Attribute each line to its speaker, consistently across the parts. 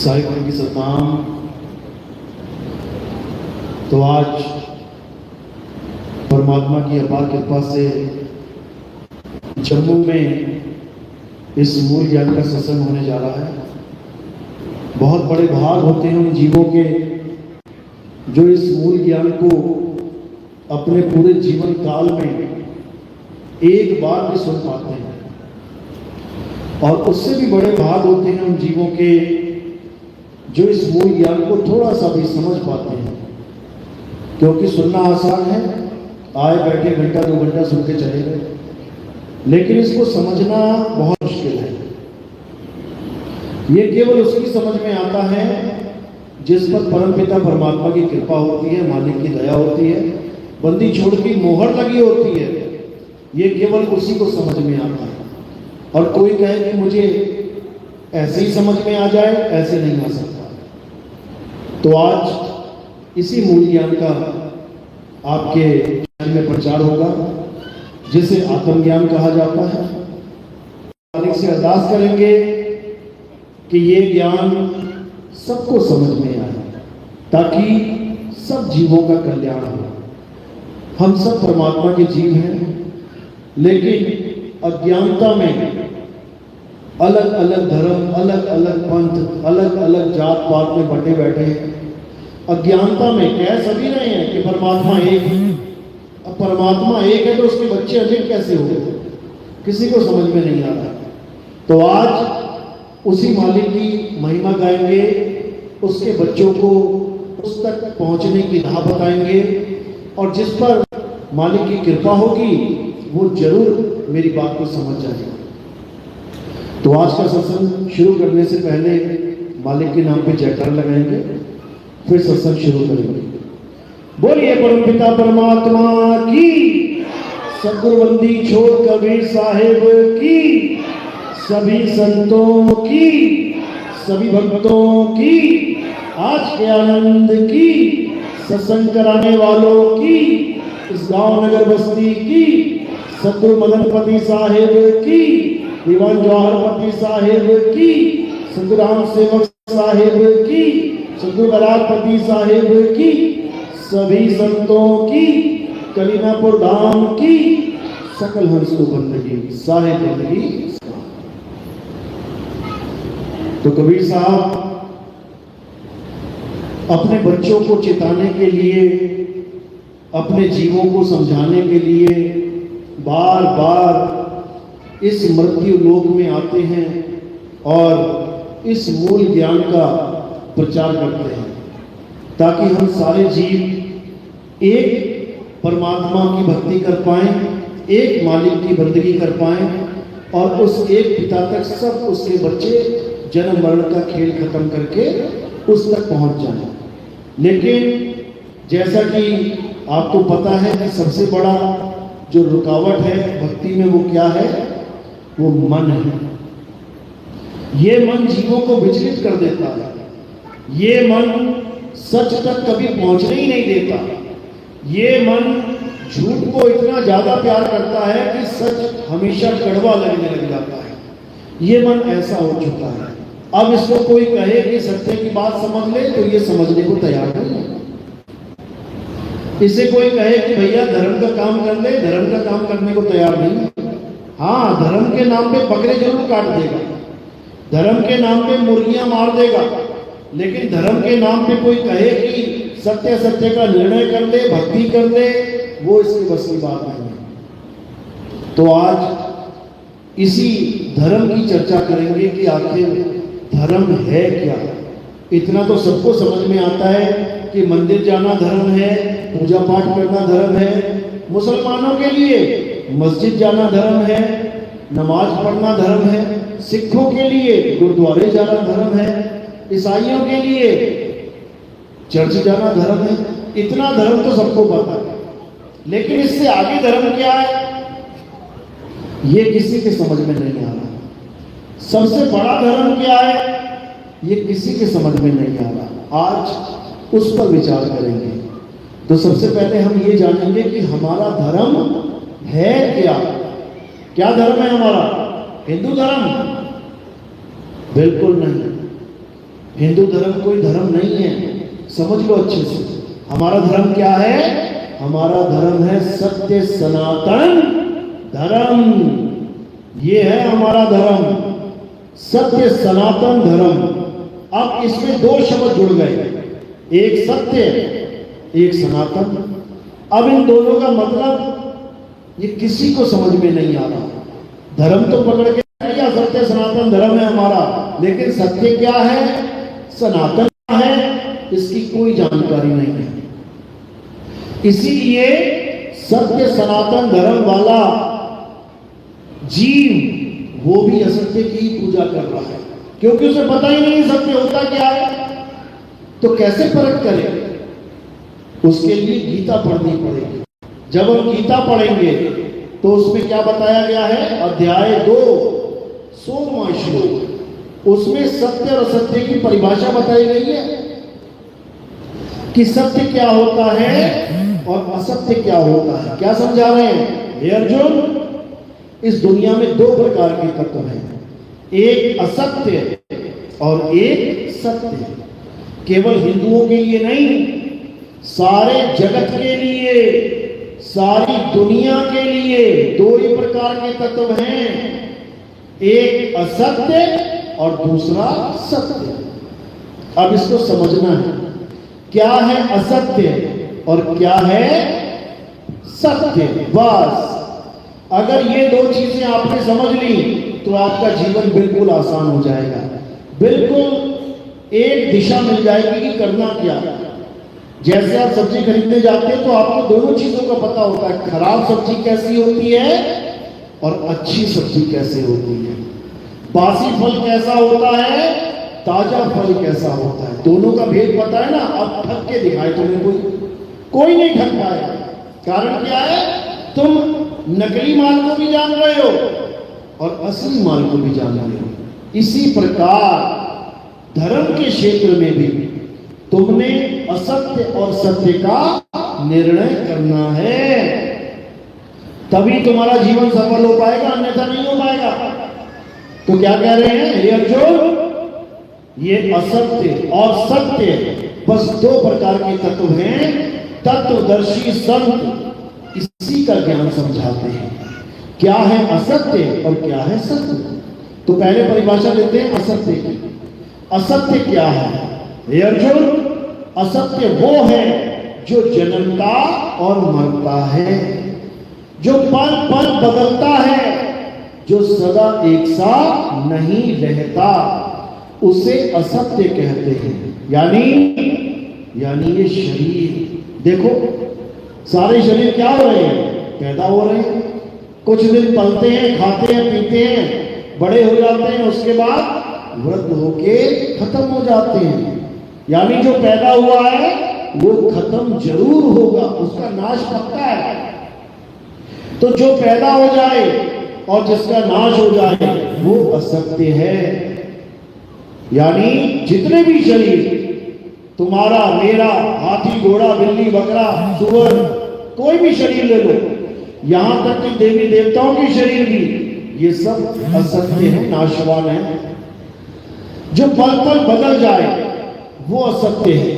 Speaker 1: साहित्य की सताम। तो आज परमात्मा की अपार कृपा से जम्मू में इस मूल ज्ञान का सत्संग होने जा रहा है। बहुत बड़े भाग होते हैं उन जीवों के जो इस मूल ज्ञान को अपने पूरे जीवन काल में एक बार भी सुन पाते हैं, और उससे भी बड़े भाग होते हैं उन जीवों के जो इस मूल ज्ञान को थोड़ा सा भी समझ पाते हैं। क्योंकि सुनना आसान है, आए बैठे घंटा 2 घंटा सुन के चले गए, लेकिन इसको समझना बहुत मुश्किल है। ये केवल उसकी समझ में आता है जिस पर परमपिता परमात्मा की कृपा होती है, मालिक की दया होती है, बंदी छोड़ की मोहर लगी होती है। ये केवल उसी को समझ में आता है। और कोई कहे कि मुझे ऐसे ही समझ में आ जाए, ऐसे नहीं आ सकता। तो आज इसी मूल ज्ञान का आपके ज्ञान में प्रचार होगा, जिसे आत्मज्ञान कहा जाता है। मालिक से अरदास करेंगे कि ये ज्ञान सबको समझ में आए, ताकि सब जीवों का कल्याण हो। हम सब परमात्मा के जीव हैं, लेकिन अज्ञानता में अलग अलग धर्म, अलग अलग पंथ, अलग अलग जात पात में बटे बैठे हैं। अज्ञानता में कह सभी रहे हैं कि परमात्मा एक है। अब परमात्मा एक है तो उसके बच्चे अनेक कैसे हो गए? किसी को समझ में नहीं आ रहा। तो आज उसी मालिक की महिमा गाएंगे, उसके बच्चों को उस तक पहुंचने की राह बताएंगे, और जिस पर मालिक की कृपा होगी वो जरूर मेरी बात को समझ जाएगा। तो आज का सत्संग शुरू करने से पहले मालिक के नाम पे जयकार लगाएंगे, फिर सत्संग शुरू करेंगे। बोलिए परमपिता परमात्मा की, सद्गुरुबंदी छोड़ कबीर साहेब की, सभी संतों की, सभी भक्तों की, आज के आनंद की, सत्संग कराने वालों की, इस गांव नगर बस्ती की, सद्गुरु मदनपति साहेब की, दीवान जवाहरपति साहेब की, सद्गुरु राम सेवक साहेब की, सद्गुरु बरागपति साहेब की, सभी संतों की, कलीनापुर धाम की, सकल हंस को बंदगी साहेब बंदगी। तो कबीर साहब अपने बच्चों को चेताने के लिए, अपने जीवों को समझाने के लिए बार बार इस मृत्यु लोक में आते हैं और इस मूल ज्ञान का प्रचार करते हैं, ताकि हम सारे जीव एक परमात्मा की भक्ति कर पाएं, एक मालिक की बंदगी कर पाएं, और उस एक पिता तक सब उसके बच्चे जन्म मरण का खेल खत्म करके उस तक पहुंच जाएं। लेकिन जैसा कि आपको पता है कि सबसे बड़ा जो रुकावट है भक्ति में वो क्या है? वो मन है। ये मन जीवों को विचलित कर देता है। ये मन सच तक कभी पहुंचने ही नहीं देता। ये मन झूठ को इतना ज्यादा प्यार करता है कि सच हमेशा कड़वा लगने लग जाता है। ये मन ऐसा हो चुका है। अब इसको कोई कहे कि सत्य की बात समझ ले, तो ये समझने को तैयार नहीं है। इसे कोई कहे कि भैया धर्म का काम कर ले, धर्म का काम करने को तैयार नहीं है। हाँ, धर्म के नाम पे बकरे जरूर काट देगा, धर्म के नाम पे मुर्गियां मार देगा, लेकिन धर्म के नाम पे कोई कहे कि सत्य सत्य का निर्णय कर ले, भक्ति कर ले, वो इसकी बस की बात नहीं है। तो आज इसी धर्म की चर्चा करेंगे कि आखिर धर्म है क्या। इतना तो सबको समझ में आता है कि मंदिर जाना धर्म है, पूजा पाठ करना धर्म है, मुसलमानों के लिए मस्जिद जाना धर्म है, नमाज पढ़ना धर्म है, सिखों के लिए गुरुद्वारे जाना धर्म है, ईसाइयों के लिए चर्च जाना धर्म है। इतना धर्म तो सबको पता है, लेकिन इससे आगे धर्म क्या है ये किसी के समझ में नहीं आ रहा। सबसे बड़ा धर्म क्या है ये किसी के समझ में नहीं आ रहा। आज उस पर विचार करेंगे। तो सबसे पहले हम ये जानेंगे कि हमारा धर्म है क्या। क्या धर्म है हमारा? हिंदू धर्म? बिल्कुल नहीं। हिंदू धर्म कोई धर्म नहीं है, समझ लो अच्छे से। हमारा धर्म क्या है? हमारा धर्म है सत्य सनातन धर्म। ये है हमारा धर्म, सत्य सनातन धर्म। अब इसमें दो शब्द जुड़ गए, एक सत्य एक सनातन। अब इन दोनों का मतलब ये किसी को समझ में नहीं आ रहा। धर्म तो पकड़ के लिया, सत्य सनातन धर्म है हमारा, लेकिन सत्य क्या है, सनातन क्या है, इसकी कोई जानकारी नहीं है। इसीलिए सत्य सनातन धर्म वाला जीव वो भी असत्य की पूजा कर रहा है, क्योंकि उसे पता ही नहीं सत्य होता क्या है। तो कैसे परख करें? उसके लिए गीता पढ़नी पड़ेगी। जब हम गीता पढ़ेंगे तो उसमें क्या बताया गया है? अध्याय 2 16वां श्लोक, उसमें सत्य और असत्य की परिभाषा बताई गई है कि सत्य क्या होता है और असत्य क्या होता है। क्या समझा रहे हैं हे अर्जुन? इस दुनिया में दो प्रकार के तत्व हैं, एक असत्य और एक सत्य। केवल हिंदुओं के लिए नहीं, सारे जगत के लिए, सारी दुनिया के लिए दो ही प्रकार के तत्व हैं, एक असत्य और दूसरा सत्य। अब इसको समझना है, क्या है असत्य और क्या है सत्य। बस अगर ये दो चीजें आपने समझ ली तो आपका जीवन बिल्कुल आसान हो जाएगा, बिल्कुल एक दिशा मिल जाएगी कि करना क्या। जैसे आप सब्जी खरीदने जाते हैं तो आपको दोनों चीजों का पता होता है, खराब सब्जी कैसी होती है और अच्छी सब्जी कैसे होती है, बासी फल कैसा होता है, ताजा फल कैसा होता है, दोनों का भेद पता है ना। अब ठग के दिखाए तुम्हें कोई नहीं ठग पाएगा। कारण क्या है? तुम नकली माल को भी जान रहे हो और असली माल को भी जान रहे हो। इसी प्रकार धर्म के क्षेत्र में भी तुमने असत्य और सत्य का निर्णय करना है, तभी तुम्हारा जीवन सफल हो पाएगा, अन्यथा नहीं हो पाएगा। तो क्या कह रहे हैं हे अर्जुन? ये असत्य और सत्य बस दो प्रकार के तत्व हैं। तत्वदर्शी संत इसी का ज्ञान समझाते हैं, क्या है असत्य और क्या है सत्य। तो पहले परिभाषा देते हैं असत्य की। असत्य क्या है हे अर्जुन? असत्य वो है जो जन्मता और मरता है, जो पल पल बदलता है, जो सदा एक सा नहीं रहता, उसे असत्य कहते हैं। यानी ये शरीर देखो, सारे शरीर क्या हो रहे हैं? पैदा हो रहे हैं, कुछ दिन पलते हैं, खाते हैं, पीते हैं, बड़े हो जाते हैं, उसके बाद वृद्ध होके खत्म हो जाते हैं। यानी जो पैदा हुआ है वो खत्म जरूर होगा, उसका नाश पक्का है। तो जो पैदा हो जाए और जिसका नाश हो जाए वो असत्य है। यानी जितने भी शरीर, तुम्हारा, मेरा, हाथी, घोड़ा, बिल्ली, बकरा, सुअर, कोई भी शरीर ले लो, यहां तक कि देवी देवताओं के शरीर भी, ये सब असत्य है, नाशवान है। जो पल पल बदल जाए वो असत्य है।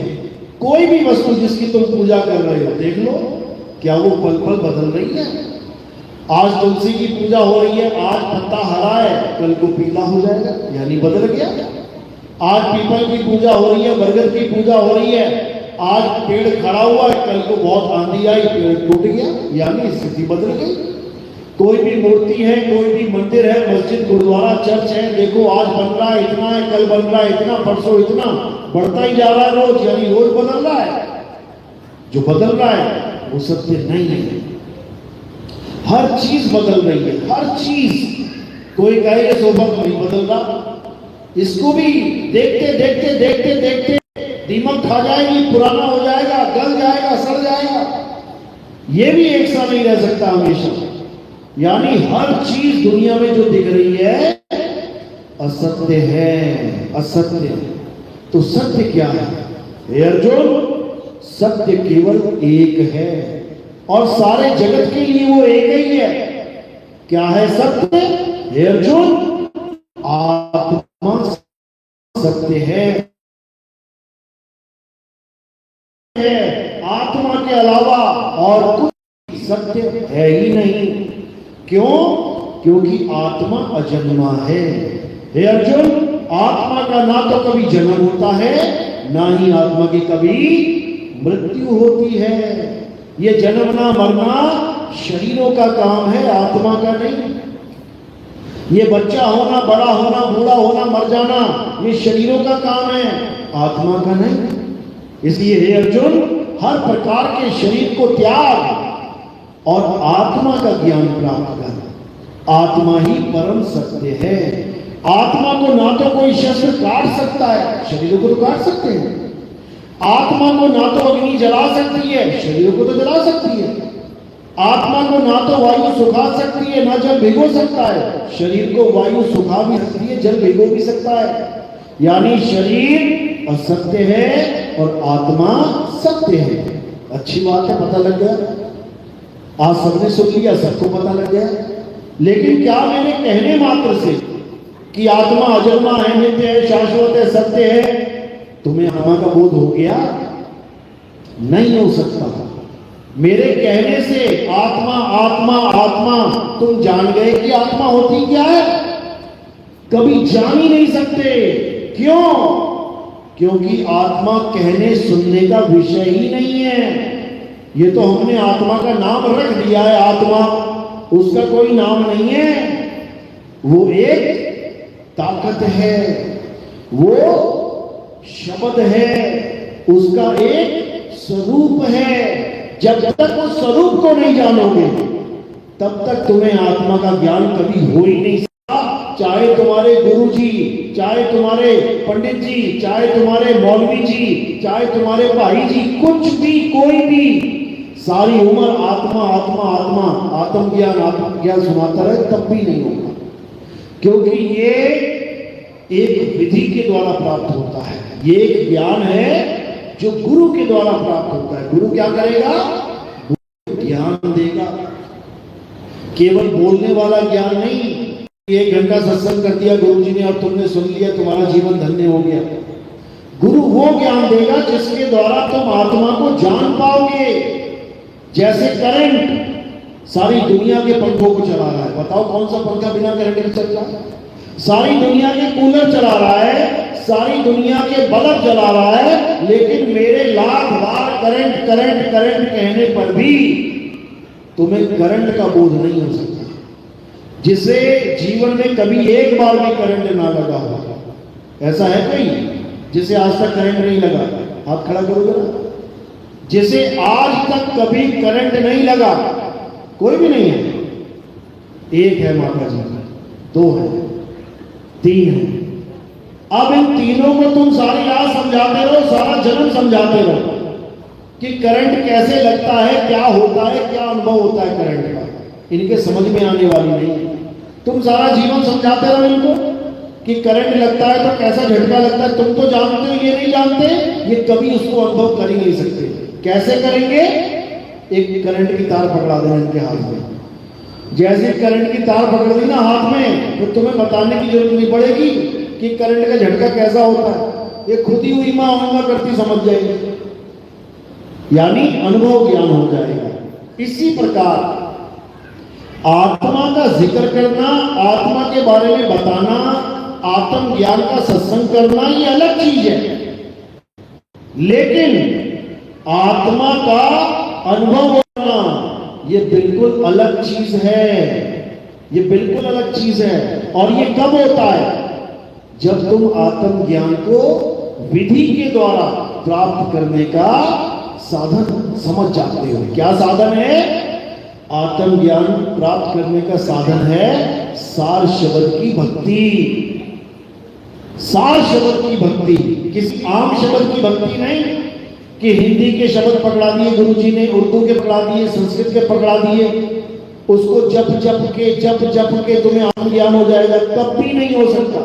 Speaker 1: कोई भी वस्तु जिसकी तुम पूजा कर रहे हो, देख लो क्या वो पल पल बदल रही है। आज तुलसी की पूजा हो रही है, आज पत्ता हरा है, कल को पीला हो जाएगा, यानी बदल गया। आज पीपल की पूजा हो रही है, बरगद की पूजा हो रही है, आज पेड़ खड़ा हुआ है, कल को बहुत आंधी आई, पेड़ टूट गया, यानी स्थिति बदल गई। कोई भी मूर्ति है, कोई भी मंदिर है, मस्जिद, गुरुद्वारा, चर्च है, देखो आज बन रहा है इतना है, कल बन रहा है इतना, परसों इतना, बढ़ता ही जा रहा है रोज, यानी रोज बदल रहा है। जो बदल रहा है वो सत्य नहीं है। हर चीज बदल रही है, हर चीज। कोई कहे ये सोफा नहीं बदल रहा, इसको भी देखते देखते देखते देखते दीमक खा जाएगी, पुराना हो जाएगा, गल जाएगा, सड़ जाएगा। ये भी एक सा नहीं रह सकता हमेशा। यानी हर चीज दुनिया में जो दिख रही है असत्य है, असत्य। तो सत्य क्या है हे अर्जुन? सत्य केवल एक है और सारे जगत के लिए वो एक ही है। क्या है सत्य हे अर्जुन? आत्मा सत्य है। है, आत्मा के अलावा और कुछ सत्य है ही नहीं। क्यों? क्योंकि आत्मा अजन्मा है। हे अर्जुन, आत्मा का ना तो कभी जन्म होता है, ना ही आत्मा की कभी मृत्यु होती है। ये जन्मना मरना शरीरों का काम है, आत्मा का नहीं। ये बच्चा होना, बड़ा होना, बूढ़ा होना, मर जाना, ये शरीरों का काम है, आत्मा का नहीं। इसलिए हे अर्जुन, हर प्रकार के शरीर को त्याग और आत्मा का ज्ञान प्राप्त कर। आत्मा ही परम सत्य है। आत्मा को ना तो कोई शस्त्र काट सकता है, शरीरों को तो काट सकते हैं। आत्मा को ना तो अग्नि जला सकती है, शरीरों को तो जला सकती है। आत्मा को ना तो वायु सुखा सकती है, ना जल भिगो सकता है। शरीर को वायु सुखा भी सकती है, जल भिगो भी सकता है। यानी शरीर असत्य है और आत्मा सत्य है। अच्छी बात है, पता लग गया। आज सबने सुन लिया, सबको पता लग गया। लेकिन क्या मैंने कहने मात्र से कि आत्मा अजन्मा है, नित्य है, शाश्वत है, सत्य है, तुम्हें आत्मा का बोध हो गया? नहीं हो सकता। मेरे कहने से आत्मा आत्मा आत्मा तुम जान गए कि आत्मा होती क्या है? कभी जान ही नहीं सकते। क्यों? क्योंकि आत्मा कहने सुनने का विषय ही नहीं है। ये तो हमने आत्मा का नाम रख दिया है, आत्मा, उसका कोई नाम नहीं है। वो एक ताकत है, वो शब्द है, उसका एक स्वरूप है। जब तक उस स्वरूप को नहीं जानोगे, तब तक तुम्हें आत्मा का ज्ञान कभी हो ही नहीं सकता। चाहे तुम्हारे गुरु जी, चाहे तुम्हारे पंडित जी, चाहे तुम्हारे मौलवी जी, चाहे तुम्हारे भाई जी, कुछ भी, कोई भी सारी उम्र आत्मा आत्मा आत्मा आत्मज्ञान सुनाता रहे, तब भी नहीं होगा। क्योंकि ये एक विधि के द्वारा प्राप्त होता है। ये एक ज्ञान है जो गुरु के द्वारा प्राप्त होता है। गुरु क्या करेगा? ज्ञान देगा। केवल बोलने वाला ज्ञान नहीं। 1 घंटा सत्संग कर दिया गुरु जी ने और तुमने सुन लिया, तुम्हारा जीवन धन्य हो गया। गुरु वो ज्ञान देगा जिसके द्वारा तुम आत्मा को जान पाओगे। जैसे करंट सारी दुनिया के पंखों को चला रहा है। बताओ कौन सा पंखा बिना करंट के चल रहा है? सारी दुनिया के कूलर चला रहा है, सारी दुनिया के बल्ब जला रहा है, लेकिन मेरे लाख बार करंट करंट करंट कहने पर भी तुम्हें करंट का बोध नहीं हो सकता। जिसे जीवन में कभी एक बार भी करंट ना लगा हो, ऐसा है कोई जिसे आज तक करंट नहीं लगा? हाथ खड़ा करोगे ना? जिसे आज तक कभी करंट नहीं लगा, कोई भी नहीं है। एक है माता जी, 2 है, 3 है। अब इन तीनों को तुम सारी रात समझाते रहो, सारा जन्म समझाते रहो कि करंट कैसे लगता है, क्या होता है, क्या अनुभव होता है करंट का। इनके समझ में आने वाली नहीं। तुम सारा जीवन समझाते रहो इनको कि करंट लगता है तो कैसा झटका लगता है। तुम तो जानते हो, ये नहीं जानते। ये कभी उसको अनुभव कर ही नहीं सकते। कैसे करेंगे? एक करंट की तार पकड़ा देना इनके हाथ में। जैसे करंट की तार पकड़ दी ना हाथ में, तो तुम्हें बताने की जरूरत नहीं पड़ेगी कि करंट का झटका कैसा होता है। ये खुद ही हुई मां उंगा करती समझ जाएगी, यानी अनुभव ज्ञान हो जाएगा। इसी प्रकार आत्मा का जिक्र करना, आत्मा के बारे में बताना, आत्म ज्ञान का सत्संग करना, ये अलग चीज है। लेकिन आत्मा का अनुभव करना, ये बिल्कुल अलग चीज है। ये बिल्कुल अलग चीज है। और ये कब होता है? जब तुम आत्म ज्ञान को विधि के द्वारा प्राप्त करने का साधन समझ जाते हो। क्या साधन है? आत्म ज्ञान प्राप्त करने का साधन है सार शब्द की भक्ति। सार शब्द की भक्ति, किसी आम शब्द की भक्ति नहीं कि हिंदी के शब्द पकड़ा दिए गुरुजी ने, उर्दू के पकड़ा दिए, संस्कृत के पकड़ा दिए, उसको जप जप के तुम्हें आत्म ज्ञान हो जाएगा। तब भी नहीं हो सकता।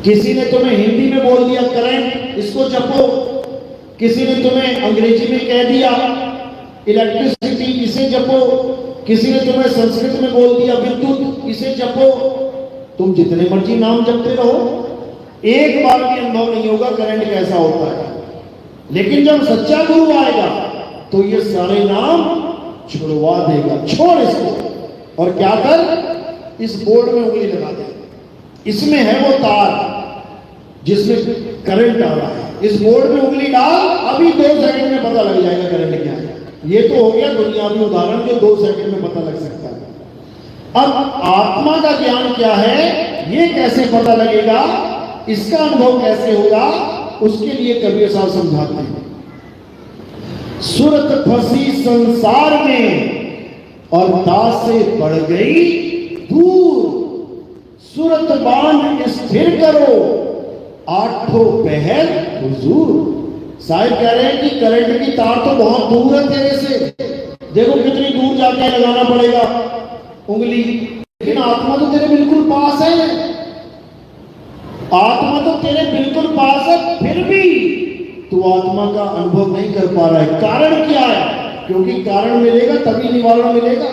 Speaker 1: किसी ने तुम्हें हिंदी में बोल दिया करंट, इसको जपो। किसी ने तुम्हें अंग्रेजी में कह दिया इलेक्ट्रिसिटी, इसे जपो। किसी ने तुम्हें संस्कृत में बोल दिया विद्युत, इसे जपो। तुम जितने मर्जी नाम जपते रहो, एक बार भी अनुभव नहीं होगा करंट कैसा होता है। लेकिन जब सच्चा गुरु आएगा तो ये सारे नाम छुड़वा देगा। छोड़ इसको और क्या कर, इस बोर्ड में उंगली लगा दे। इसमें है वो तार जिसमें करंट आ रहा है, इस बोर्ड में उंगली डाल, अभी 2 सेकंड में पता लग जाएगा करंट क्या है। ये तो हो गया दुनियावी उदाहरण जो 2 सेकंड में पता लग सकता है। अब आत्मा का ज्ञान क्या है, ये कैसे पता लगेगा, इसका अनुभव कैसे होगा, उसके लिए कबीर साहब समझाते हैं। सुरत फंसी संसार में और दास से बढ़ गई दूर, सुरत बांध स्थिर करो, 8 पहर हुजूर। साहिब कह रहे हैं कि करंट की तार तो बहुत दूर है तेरे से, देखो कितनी दूर जाके लगाना पड़ेगा उंगली, लेकिन आत्मा तो तेरे बिल्कुल पास है, आत्मा तो तेरे बिल्कुल पास है, फिर भी तू आत्मा का अनुभव नहीं कर पा रहा है। कारण क्या है, क्योंकि कारण मिलेगा तभी निवारण मिलेगा।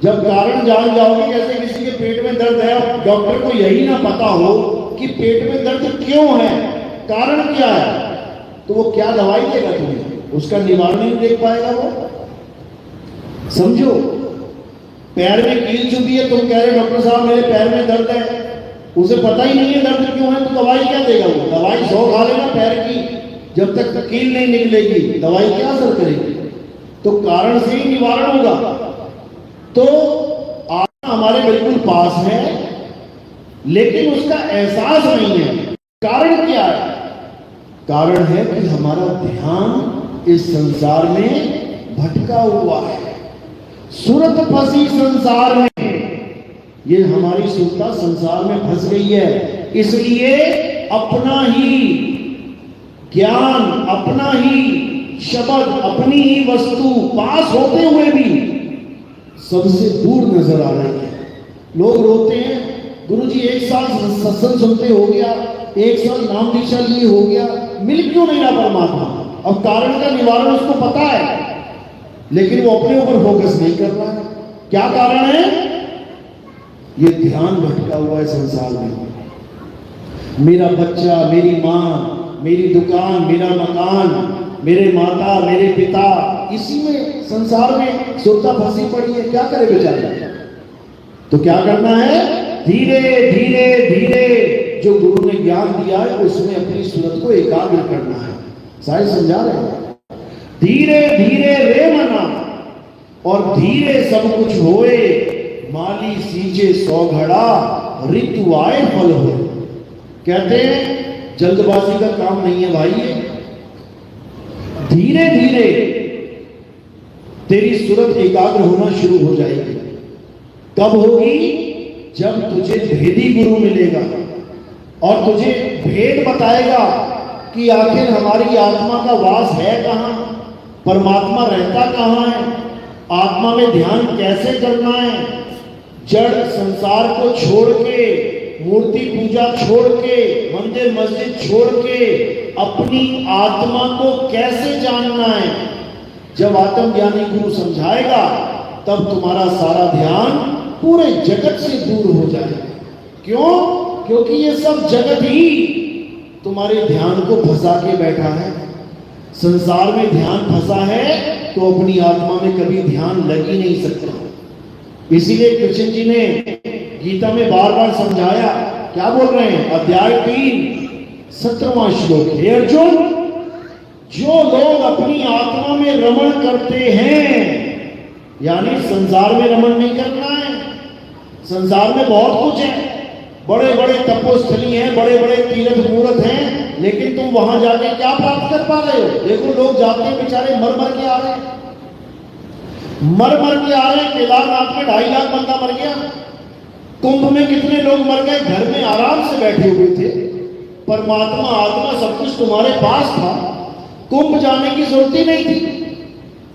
Speaker 1: जब कारण जान जाओगे, जैसे किसी के पेट में दर्द है, डॉक्टर को यही ना पता हो कि पेट में दर्द क्यों है, कारण क्या है, तो वो क्या दवाई देगा तुम्हें, उसका निवारण नहीं देख पाएगा वो। समझो, पैर में कील चुभी है, तुम कह रहे डॉक्टर साहब मेरे पैर में दर्द है, उसे पता ही नहीं है दर्द क्यों है, तो दवाई क्या देगा वो? दवाई 100 खा लेना पैर की, जब तक कील नहीं निकलेगी दवाई क्या असर करेगी। तो कारण से ही निवारण होगा। तो आत्मा हमारे बिल्कुल पास है, लेकिन उसका एहसास नहीं है। कारण क्या है? कारण है कि हमारा ध्यान इस संसार में भटका हुआ है। सुरत फंसी संसार में, ये हमारी सुरता संसार में फंस गई है, इसलिए अपना ही ज्ञान, अपना ही शब्द, अपनी ही वस्तु पास होते हुए भी सबसे दूर नजर आ रही है। लोग रोते हैं, गुरुजी 1 साल सत्संग सुनते हो गया, 1 साल नाम दीक्षा लिए हो गया, मिल क्यों नहीं रहा परमात्मा? अब कारण का निवारण उसको पता है, लेकिन वो अपने ऊपर फोकस नहीं कर रहा है। क्या कारण है? ये ध्यान भटका हुआ है संसार में। मेरा बच्चा, मेरी माँ, मेरी दुकान, मेरा मकान, मेरे माता, मेरे पिता, इसी में संसार में सुरता फंसी पड़ी है। क्या करे बेचारा? तो क्या करना है? धीरे धीरे धीरे जो गुरु ने ज्ञान दिया है उसमें अपनी सूरत को एकाग्र करना है। साहिब समझा रहे हैं, धीरे धीरे रे मना और धीरे सब कुछ होए, माली सींचे 100 घड़ा, ऋतु आए फल हो। कहते हैं जल्दबाजी का काम नहीं है भाई, धीरे धीरे तेरी सूरत एकाग्र होना शुरू हो जाएगी। कब होगी? जब तुझे भेदी गुरु मिलेगा और तुझे भेद बताएगा कि आखिर हमारी आत्मा का वास है कहां, परमात्मा रहता कहां है, आत्मा में ध्यान कैसे करना है, जड़ संसार को छोड़ के, मूर्ति पूजा छोड़ के, मंदिर मस्जिद छोड़ के अपनी आत्मा को कैसे जानना है। जब आत्मज्ञानी गुरु समझाएगा तब तुम्हारा सारा ध्यान पूरे जगत से दूर हो जाएगा। क्यों? क्योंकि ये सब जगत ही तुम्हारे ध्यान को फंसा के बैठा है। संसार में ध्यान फंसा है तो अपनी आत्मा में कभी ध्यान लग ही नहीं सकता। इसीलिए कृष्ण जी ने गीता में बार बार समझाया, क्या बोल रहे हैं? अध्याय 3 17वां श्लोक, हे अर्जुन, जो लोग अपनी आत्मा में रमण करते हैं, यानी संसार में रमण नहीं करना है। संसार में बहुत कुछ है, बड़े बड़े तपोस्थली हैं, बड़े बड़े तीर्थ मूर्त हैं, लेकिन तुम वहां जाके क्या प्राप्त कर पा रहे हो? देखो लोग जाते हैं बेचारे मर मर के आ रहे हैं, मर मर के आ रहे हैं। केदारनाथ में 2.5 लाख बंदा मर गया, कुंभ में कितने लोग मर गए, घर में आराम से बैठे हुए थे, परमात्मा आत्मा सब कुछ तुम्हारे पास था, कुंभ जाने की जरूरत ही नहीं थी।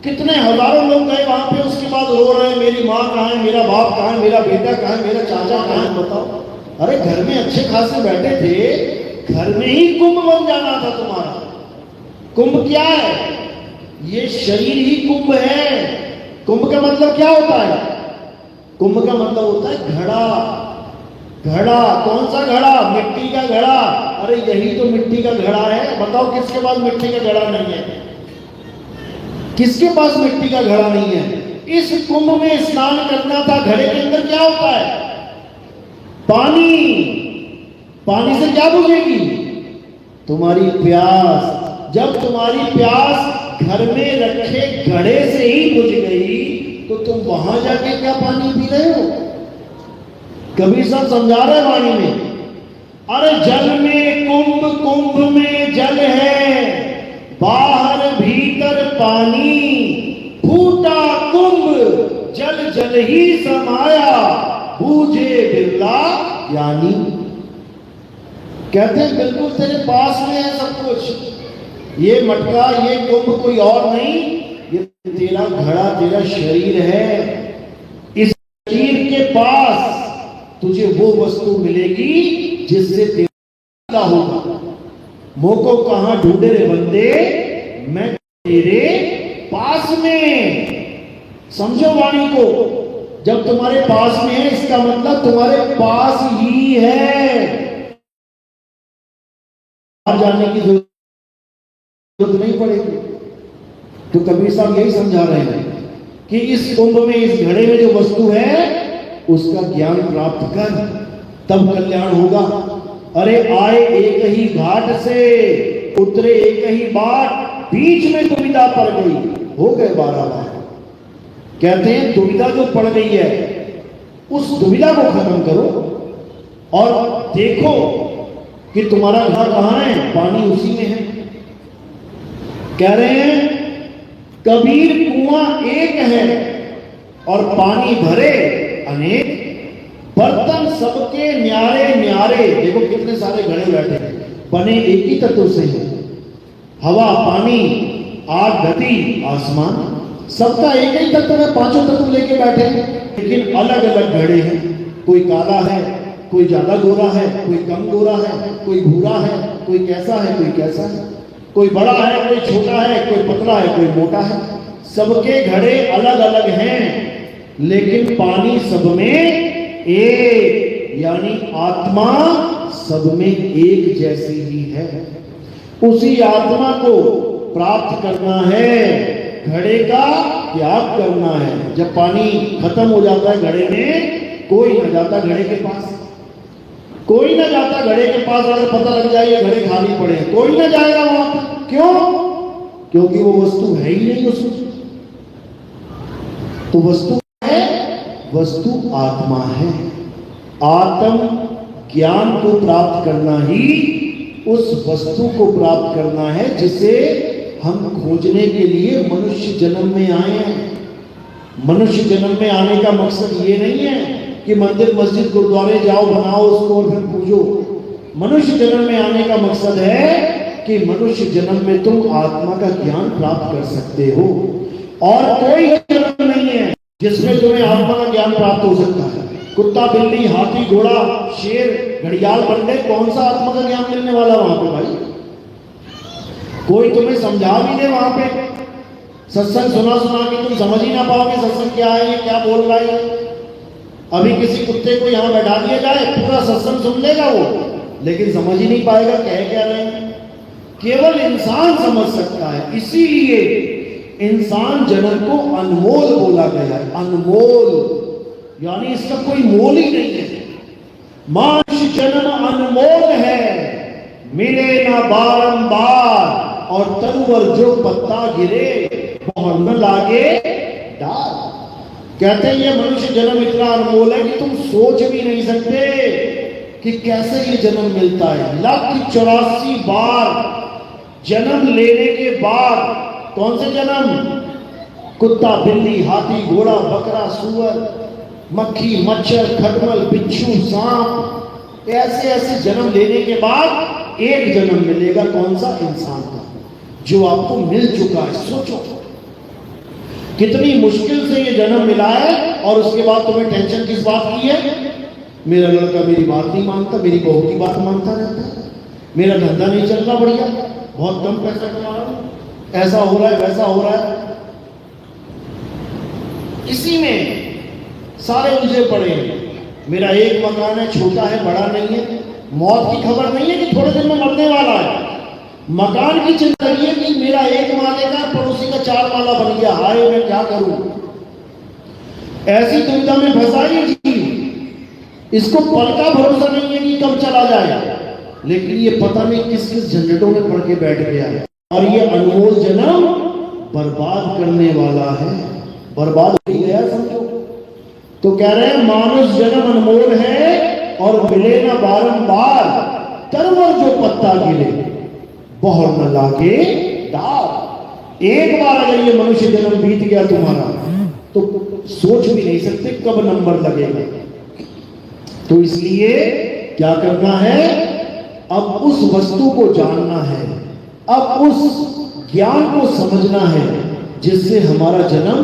Speaker 1: कितने हजारों लोग गए वहां पे, उसके बाद रो रहे हैं, मेरी माँ कहाँ है, मेरा बाप कहाँ है, मेरा बेटा कहाँ है, मेरा चाचा कहाँ है? बताओ, अरे घर में अच्छे खासे बैठे थे, घर में ही कुंभ बन जाना था तुम्हारा। कुंभ क्या है? ये शरीर ही कुंभ है। कुंभ का मतलब क्या होता है? कुंभ का मतलब होता है घड़ा। घड़ा, कौन सा घड़ा? मिट्टी का घड़ा। अरे यही तो मिट्टी का घड़ा है। बताओ किसके पास मिट्टी का घड़ा नहीं है? किसके पास मिट्टी का घड़ा नहीं है? इस कुंभ में स्नान करना था। घड़े के अंदर क्या होता है? पानी। पानी से क्या बुझेगी? तुम्हारी प्यास। जब तुम्हारी प्यास घर में रखे घड़े से ही बुझ गई तो तुम वहां जाके क्या पानी पी रहे हो? कबीर साहब समझा रहे वाणी में, अरे जल में कुंभ, कुंभ में जल है, बाहर भीतर पानी, फूटा कुंभ जल जल ही समाया, बूझे बिरला ज्ञानी। कहते हैं बिल्कुल तेरे पास में है सब कुछ। ये मटका, ये कुंभ कोई और नहीं, ये तेरा घड़ा, तेरा शरीर है। इस शरीर के पास तुझे वो वस्तु मिलेगी जिससे तेरा होगा। मोको कहां ढूंढे रे बंदे, मैं तेरे पास में। समझो वाणी को, जब तुम्हारे पास में है इसका मतलब तुम्हारे पास ही है। जाने की जरूरत नहीं पड़ेगी। तो कबीर साहब यही समझा रहे हैं कि इस कुंभ में, इस घड़े में जो वस्तु है उसका ज्ञान प्राप्त कर, तब कल्याण होगा। अरे आए एक ही घाट से, उतरे एक ही बाट, बीच में दुविधा पड़ गई, हो गए 12 बार। कहते हैं दुविधा जो पड़ गई है उस दुविधा को खत्म करो और देखो कि तुम्हारा घर कहां है? पानी उसी में है। कह रहे हैं कबीर कुआं एक है और पानी भरे अनेक, बर्तन सबके न्यारे न्यारे। देखो कितने सारे घड़े बैठे हैं, बने एक ही तत्व से हैं। हवा, पानी, आग, गति, आसमान, सबका एक ही तत्व है। पांचों तत्व लेके बैठे हैं, लेकिन अलग अलग घड़े हैं। कोई काला है, कोई ज्यादा गोरा है, कोई कम गोरा है, कोई भूरा है, कोई कैसा है, कोई कैसा है, कोई बड़ा है, कोई छोटा है, कोई पतला है, कोई मोटा है। सबके घड़े अलग अलग हैं, लेकिन पानी सब में एक, यानी आत्मा सब में एक जैसी ही है। उसी आत्मा को प्राप्त करना है, घड़े का त्याग करना है। जब पानी खत्म हो जाता है घड़े में, कोई न जाता घड़े के पास, कोई न जाता घड़े के पास। अगर पता लग जाए ये घड़े खाली पड़े हैं, कोई न जाएगा वहां पर। क्यों? क्योंकि वो वस्तु है ही नहीं उसमें। तो वस्तु है, वस्तु आत्मा है। आत्म ज्ञान को प्राप्त करना ही उस वस्तु को प्राप्त करना है जिसे हम खोजने के लिए मनुष्य जन्म में आए हैं। मनुष्य जन्म में आने का मकसद ये नहीं है कि मंदिर, मस्जिद, गुरुद्वारे जाओ, बनाओ उसको और फिर पूजो। मनुष्य जन्म में आने का मकसद है कि मनुष्य जन्म में तुम आत्मा का ज्ञान प्राप्त कर सकते हो। और कोई जन्म नहीं है जिसमें तुम्हें आत्मा का ज्ञान प्राप्त हो सकता है। कुत्ता, बिल्ली, हाथी, घोड़ा, शेर, घड़ियाल, बंदे, कौन सा आत्मा का ज्ञान मिलने वाला वहां पे भाई? कोई तुम्हें समझा भी दे वहां पे, सत्संग सुना सुना के तुम समझ ही ना पाओगे सत्संग क्या है, ये क्या बोल रहा है। अभी किसी कुत्ते को यहां बैठा दिया जाए, पूरा सत्संग सुन लेगा वो, लेकिन समझ ही नहीं पाएगा कह क्या रहे हैं। केवल इंसान समझ सकता है। इसीलिए इंसान जन्म को अनमोल बोला गया है। अनमोल यानी इसका कोई मोल ही नहीं है। मानुष जन्म अनमोल है, मिले ना बारंबार, और तरुवर जो पत्ता गिरे वो न लागे डाल। कहते हैं ये मनुष्य जन्म इतना अनमोल है कि तुम सोच भी नहीं सकते कि कैसे ये जन्म मिलता है। 1,84 बार जन्म लेने के बाद, कौन से जन्म? कुत्ता, बिल्ली, हाथी, घोड़ा, बकरा, सुअर, मक्खी, मच्छर, खटमल, बिच्छू, सांप, ऐसे ऐसे जन्म लेने के बाद एक जन्म मिलेगा। कौन सा? इंसान का, जो आपको मिल चुका है। सोचो कितनी मुश्किल से ये जन्म मिला है, और उसके बाद तुम्हें टेंशन किस बात की है? मेरा लड़का मेरी बात नहीं मानता, मेरी बहू की बात मानता रहता है, मेरा धंधा नहीं चल रहा बढ़िया, बहुत कम पैसा कमा रहा हूं, ऐसा हो रहा है, वैसा हो रहा है। इसी में सारे उलझे पड़े हैं। मेरा एक मकान है, छोटा है बड़ा नहीं है। मौत की खबर नहीं है कि थोड़े दिन में मरने वाला है। मकान की चिंता है कि मेरा एक माले का पड़ोसी का 4 माला बन गया, हाय मैं क्या करूं। ऐसी दुविधा में फंसा ये जीव, इसको पल का भरोसा नहीं है कि कब चला जाए, लेकिन ये पता नहीं किस किस झंझटों में पड़ के बैठ गया है। और ये अनमोल जन्म बर्बाद करने वाला है, बर्बाद हो ही गया समझो। तो कह रहे हैं मानुष जन्म अनमोल है और मिले ना बारंबार, तरवर जो पत्ता गिरे बहुर न लागे डार। एक बार अगर ये मनुष्य जन्म बीत गया तुम्हारा तो सोच भी नहीं सकते कब नंबर लगेगा। तो इसलिए क्या करना है, अब उस वस्तु को जानना है, अब उस ज्ञान को समझना है जिससे हमारा जन्म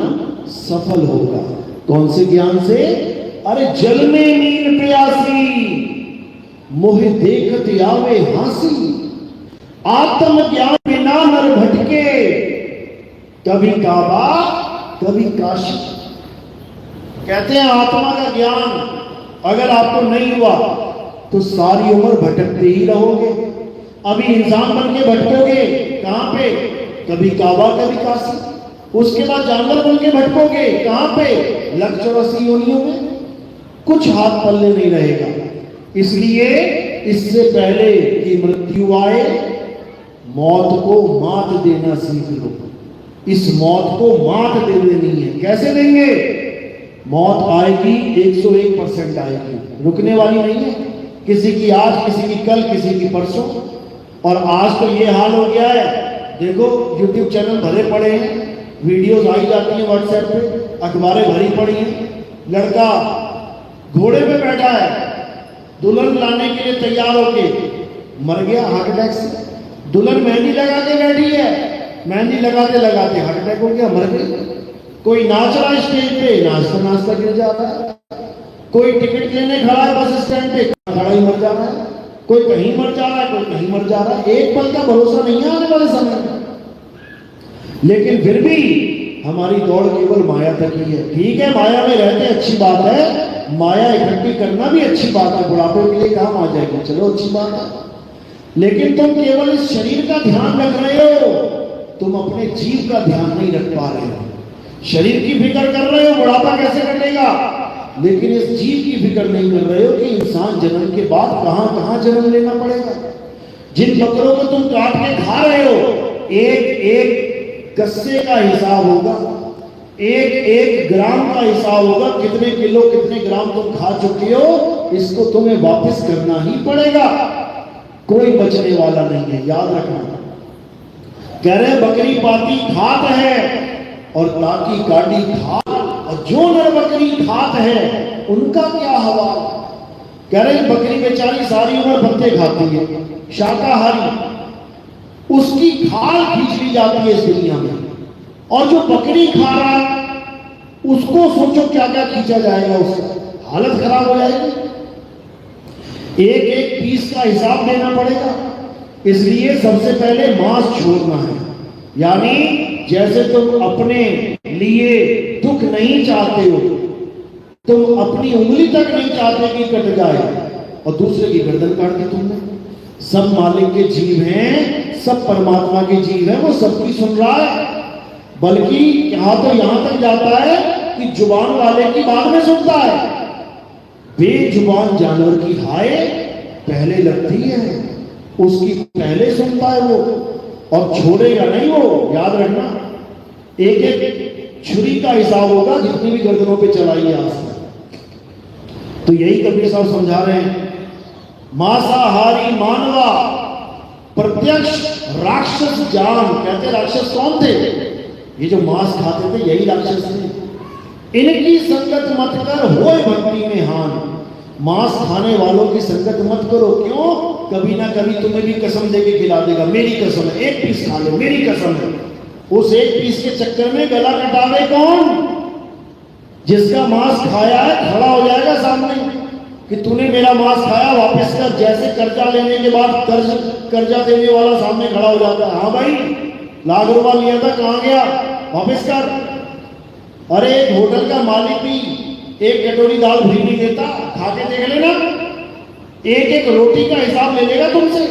Speaker 1: सफल होगा। कौन से ज्ञान से? अरे जल में नील प्यासी, मोहे देखत आवे हासी। आत्म ज्ञान बिना नर भटके, कभी काबा कभी काशी। कहते हैं आत्मा का ज्ञान अगर आपको नहीं हुआ तो सारी उम्र भटकते ही रहोगे। अभी इंसान बन के भटकोगे कहां पे? कभी काबा कभी काशी। उसके बाद जानवर बन के भटकोगे कहां पे? 184 योनियों में। कुछ हाथ पल्ले नहीं रहेगा। इसलिए इससे पहले कि मृत्यु आए, मौत को मात देना सीख लो। इस मौत को मात दे देनी है। कैसे देंगे? मौत आएगी 101% आएगी, रुकने वाली नहीं है। किसी की आज, किसी की कल, किसी की परसों। और आज तो ये हाल हो गया है, देखो YouTube चैनल भरे पड़े हैं, वीडियोस आई जाती हैं व्हाट्सएप पे, अखबारें भरी पड़ी हैं। लड़का घोड़े पे बैठा है, दुल्हन लाने के लिए तैयार होके मर गया हार्ट अटैक से। दुल्हन मेहंदी लगा के बैठी है, मेहंदी लगाते लगाते हार्ट अटैक हो गया, मर गई। कोई नाच रहा है स्टेज पे, नाचता नाचता गिर जाता है। कोई टिकट लेने खड़ा है बस स्टैंड पे, खड़ा ही मर जा रहा है। कोई कहीं मर जा रहा है, कोई कहीं मर जा रहा है। एक पल का भरोसा नहीं है आने वाले समय में। लेकिन फिर भी हमारी दौड़ केवल माया तक ही है। ठीक है, माया में रहते अच्छी बात है, माया इकट्ठी करना भी अच्छी बात है, बुढ़ापे के लिए काम आ जाएगी, चलो अच्छी बात है। लेकिन तुम केवल इस शरीर का ध्यान रख रहे हो, तुम अपने जीव का ध्यान नहीं रख पा रहे हो। शरीर की फिक्र कर रहे हो, बुढ़ापा कैसे कटेगा, लेकिन इस जीव की फिक्र नहीं कर रहे हो कि इंसान जन्म के बाद कहां कहां जन्म लेना पड़ेगा। जिन बकरों को तुम काट के खा रहे हो, एक एक गस्से का हिसाब होगा, एक एक ग्राम का हिसाब होगा, कितने किलो कितने ग्राम तुम खा चुके हो, इसको तुम्हें वापस करना ही पड़ेगा। कोई बचने वाला नहीं है, याद रखना। कह रहे बकरी पाती खात है और ताकी काटी खात, और जो नर बकरी खात है उनका क्या हवाल। कह रहे बकरी बेचारी सारी उम्र पत्ते खाती है, शाकाहारी, उसकी खाल खींच ली जाती है इस दुनिया में। और जो बकरी खा रहा है उसको सोचो क्या क्या खींचा जाएगा, उसका हालत खराब हो जाएगी। एक एक पीस का हिसाब देना पड़ेगा। इसलिए सबसे पहले मांस छोड़ना है। यानी जैसे तुम अपने लिए दुख नहीं चाहते हो, तुम अपनी उंगली तक नहीं चाहते कि कट जाए, और दूसरे की गर्दन काट दी तुमने। सब मालिक के जीव हैं, सब परमात्मा के जीव हैं, वो सबकी सुन रहा है। बल्कि यहां तो यहां तक जाता है कि जुबान वाले की बाद में सुनता है। बेजुबान जानवर की हाय पहले लगती है, उसकी पहले सुनता है वो, और छोड़ेगा नहीं वो, याद रखना। एक एक छुरी का हिसाब होगा जितनी भी गर्दनों पे चलाई है आज तक। तो यही कबीर साहब समझा रहे हैं, मांसाहारी मानवा प्रत्यक्ष राक्षस जान। कहते राक्षस कौन थे? ये जो मांस खाते थे यही राक्षस थे। इनकी संगत मत कर होए भक्ति में हान। मांस खाने वालों की संगत मत करो। क्यों? कभी ना कभी तुम्हें भी कसम देके खिला देगा, मेरी कसम है, एक पीस खा लो, मेरी कसम है। उस एक पीस के चक्कर में गला कटावे कौन? जिसका मांस खाया है खड़ा हो जाएगा सामने कि तूने मेरा मांस खाया, वापस कर। जैसे कर्जा लेने के बाद कर्जा देने वाला सामने खड़ा हो जाता है, हाँ भाई लाख रुपया लिया था, कहां गया, वापस कर। अरे एक होटल का मालिक भी एक कटोरी दाल भी नहीं देता, खा के देख लेना, एक एक रोटी का हिसाब ले लेगा तुमसे।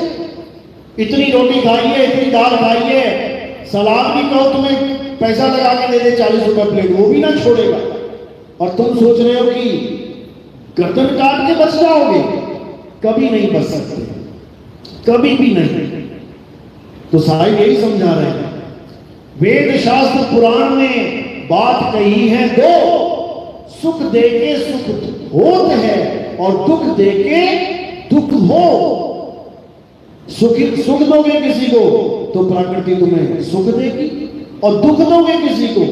Speaker 1: इतनी रोटी खाई है, इतनी दाल खाई है, सलाद भी कहो तुम्हें पैसा लगा के दे दे 40 रुपए प्लेट, वो भी ना छोड़ेगा। और तुम सोच रहे हो कि गर्दन काट के बच जाओगे, कभी नहीं बच सकते, कभी भी नहीं। तो साहिब यही समझा रहे हैं, वेद शास्त्र पुराण में बात कही है दो, सुख देके सुख होत है और दुख देके दुख हो। सुख दोगे किसी को तो प्रकृति तुम्हें सुख देगी, और दुख दोगे किसी को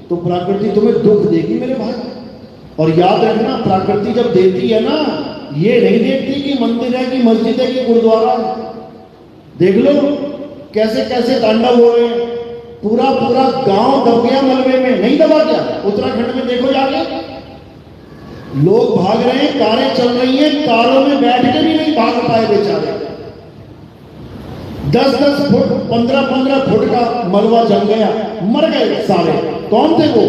Speaker 1: तो प्रकृति तुम्हें दुख देगी मेरे भाई। और याद रखना, प्रकृति जब देती है ना, ये नहीं देखती कि मंदिर है कि मस्जिद है कि गुरुद्वारा है। देख लो कैसे कैसे तांडव हो रहे हैं, पूरा पूरा गांव दब गया मलबे में, नहीं दबा क्या? उत्तराखंड में देखो जाके, लोग भाग रहे हैं, कारें चल रही हैं, कारों में बैठ के भी नहीं भाग पाए बेचारे। 10-10 फुट 15-15 फुट का मलबा जम गया, मर गए सारे। कौन थे वो?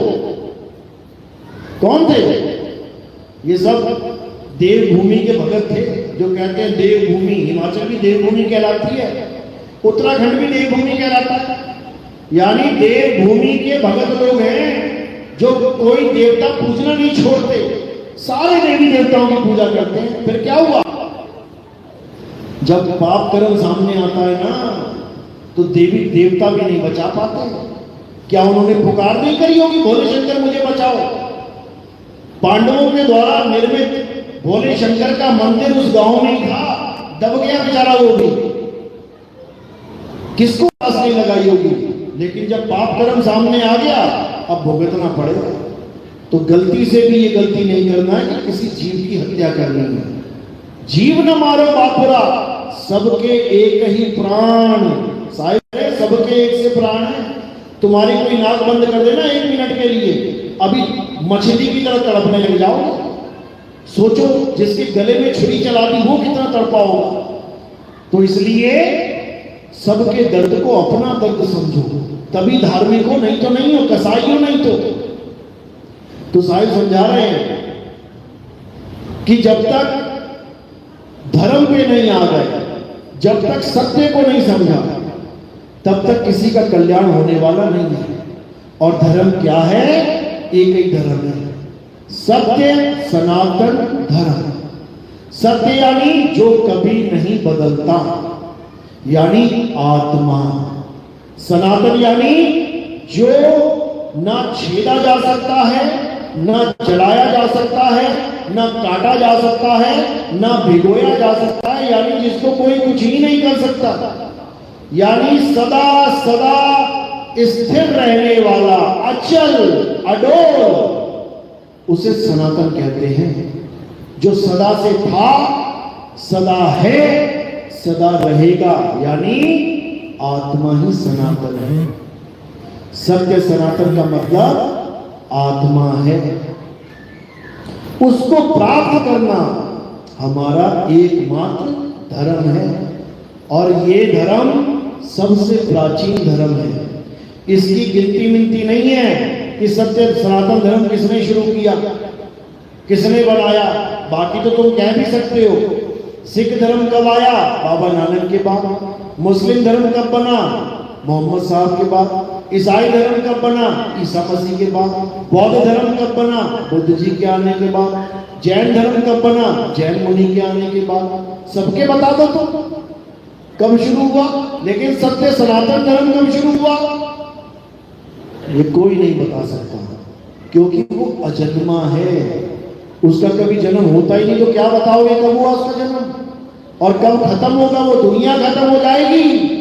Speaker 1: कौन थे? ये सब देवभूमि के भगत थे, जो कहते हैं देवभूमि। हिमाचल भी देवभूमि कहलाती है, उत्तराखंड भी देवभूमि कहलाता है। यानी देवभूमि के भगत लोग हैं जो कोई देवता पूजना नहीं छोड़ते, सारे देवी देवताओं की पूजा करते हैं। फिर क्या हुआ? जब पाप कर्म सामने आता है ना, तो देवी देवता भी नहीं बचा पाते। क्या उन्होंने पुकार नहीं करी होगी, भोले शंकर मुझे बचाओ? पांडवों के द्वारा निर्मित भोले शंकर का मंदिर उस गांव में ही था, दब गया बेचारा वो भी, किसको आस नहीं लगाई होगी। लेकिन जब पाप कर्म सामने आ गया, अब भुगतना पड़ेगा। तो गलती से भी ये गलती नहीं करना है कि किसी जीव की हत्या करनी है। जीव न मारो बापुरा, सबके एक ही प्राण। साहिब सबके एक से प्राण है। तुम्हारी कोई नाक बंद कर देना 1 मिनट के लिए, अभी मछली की तरह तड़पने लग जाओ। सोचो जिसके गले में छुरी चला दी वो कितना तड़पा होगा। तो इसलिए सबके दर्द को अपना दर्द समझो, तभी धार्मिक हो, नहीं तो नहीं हो, कसाई हो नहीं तो साहिब समझा रहे हैं कि जब तक धर्म पे नहीं आ गए, जब तक सत्य को नहीं समझा, तब तक किसी का कल्याण होने वाला नहीं है। और धर्म क्या है? एक ही धर्म है, सत्य सनातन धर्म। सत्य यानी जो कभी नहीं बदलता, यानी आत्मा। सनातन यानी जो ना छेदा जा सकता है, ना जलाया जा सकता है, ना काटा जा सकता है, ना भिगोया जा सकता है, यानी जिसको कोई कुछ ही नहीं कर सकता, यानी सदा सदा स्थिर रहने वाला, अचल अडोल, उसे सनातन कहते हैं। जो सदा से था, सदा है, सदा रहेगा, यानी आत्मा ही सनातन है। सत्य सनातन का मतलब आत्मा है। उसको प्राप्त करना हमारा एकमात्र धर्म है, और ये धर्म सबसे प्राचीन धर्म है। इसकी गिनती मिनती नहीं है कि सत्य सनातन धर्म किसने शुरू किया, किसने बनाया। बाकी तो तुम कह भी सकते हो। सिख धर्म कब आया? बाबा नानक के बाद। मुस्लिम धर्म कब बना? मोहम्मद साहब के बाद। ईसाई धर्म कब बना? ईसा मसीह के बाद। बौद्ध धर्म कब बना? बुद्ध जी के आने के बाद। जैन धर्म कब बना? जैन मुनि के आने के बाद। सबके बता दो तो कब शुरू हुआ। लेकिन सत्य सनातन धर्म कब शुरू हुआ, ये कोई नहीं बता सकता, क्योंकि वो अजन्मा है। उसका कभी जन्म होता ही नहीं, तो क्या बताओगे कब हुआ उसका जन्म और कब खत्म होगा? वो दुनिया खत्म हो जाएगी।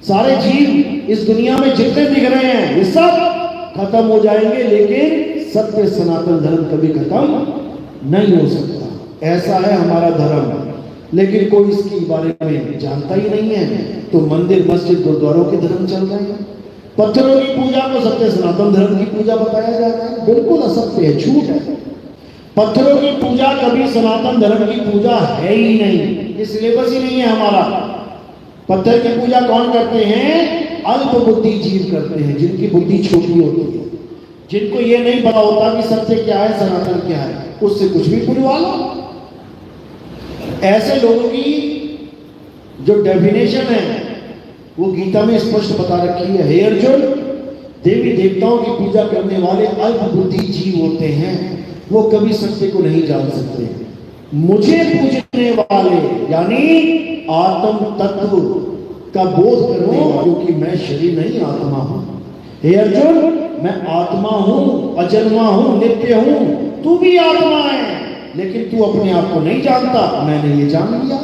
Speaker 1: सारे जीव इस दुनिया में जितने दिख रहे हैं ये सब खत्म हो जाएंगे, लेकिन सत्य सनातन धर्म कभी खत्म नहीं हो सकता। ऐसा है हमारा धर्म। लेकिन कोई इसके बारे में जानता ही नहीं है, तो मंदिर मस्जिद गुरुद्वारों के धर्म चल रहे हैं। पत्थरों की पूजा को सत्य सनातन धर्म की पूजा बताया जाता है, बिल्कुल असत्य है, झूठ है। पत्थरों की पूजा कभी सनातन धर्म की पूजा है ही नहीं, ये सिलेबस ही नहीं है हमारा। पत्थर की पूजा कौन करते हैं? अल्प बुद्धि जीव करते हैं, जिनकी बुद्धि छोटी होती है। जिनको ये नहीं पता होता कि सत्य क्या है, सनातन क्या है, उससे कुछ भी बुलवा लो। ऐसे लोगों की जो डेफिनेशन है वो गीता में स्पष्ट बता रखी है। हे अर्जुन, देवी देवताओं की पूजा करने वाले अल्प बुद्धि जीव होते हैं, वो कभी सत्य को नहीं जान सकते। मुझे पूजने वाले यानी आत्म तत्व का बोध करने वाले, क्योंकि मैं शरीर नहीं आत्मा हूं। हे अर्जुन, मैं आत्मा हूं, अजन्मा हूं, नित्य हूं, तू भी आत्मा है, लेकिन तू अपने आप को नहीं जानता, मैंने ये जान लिया।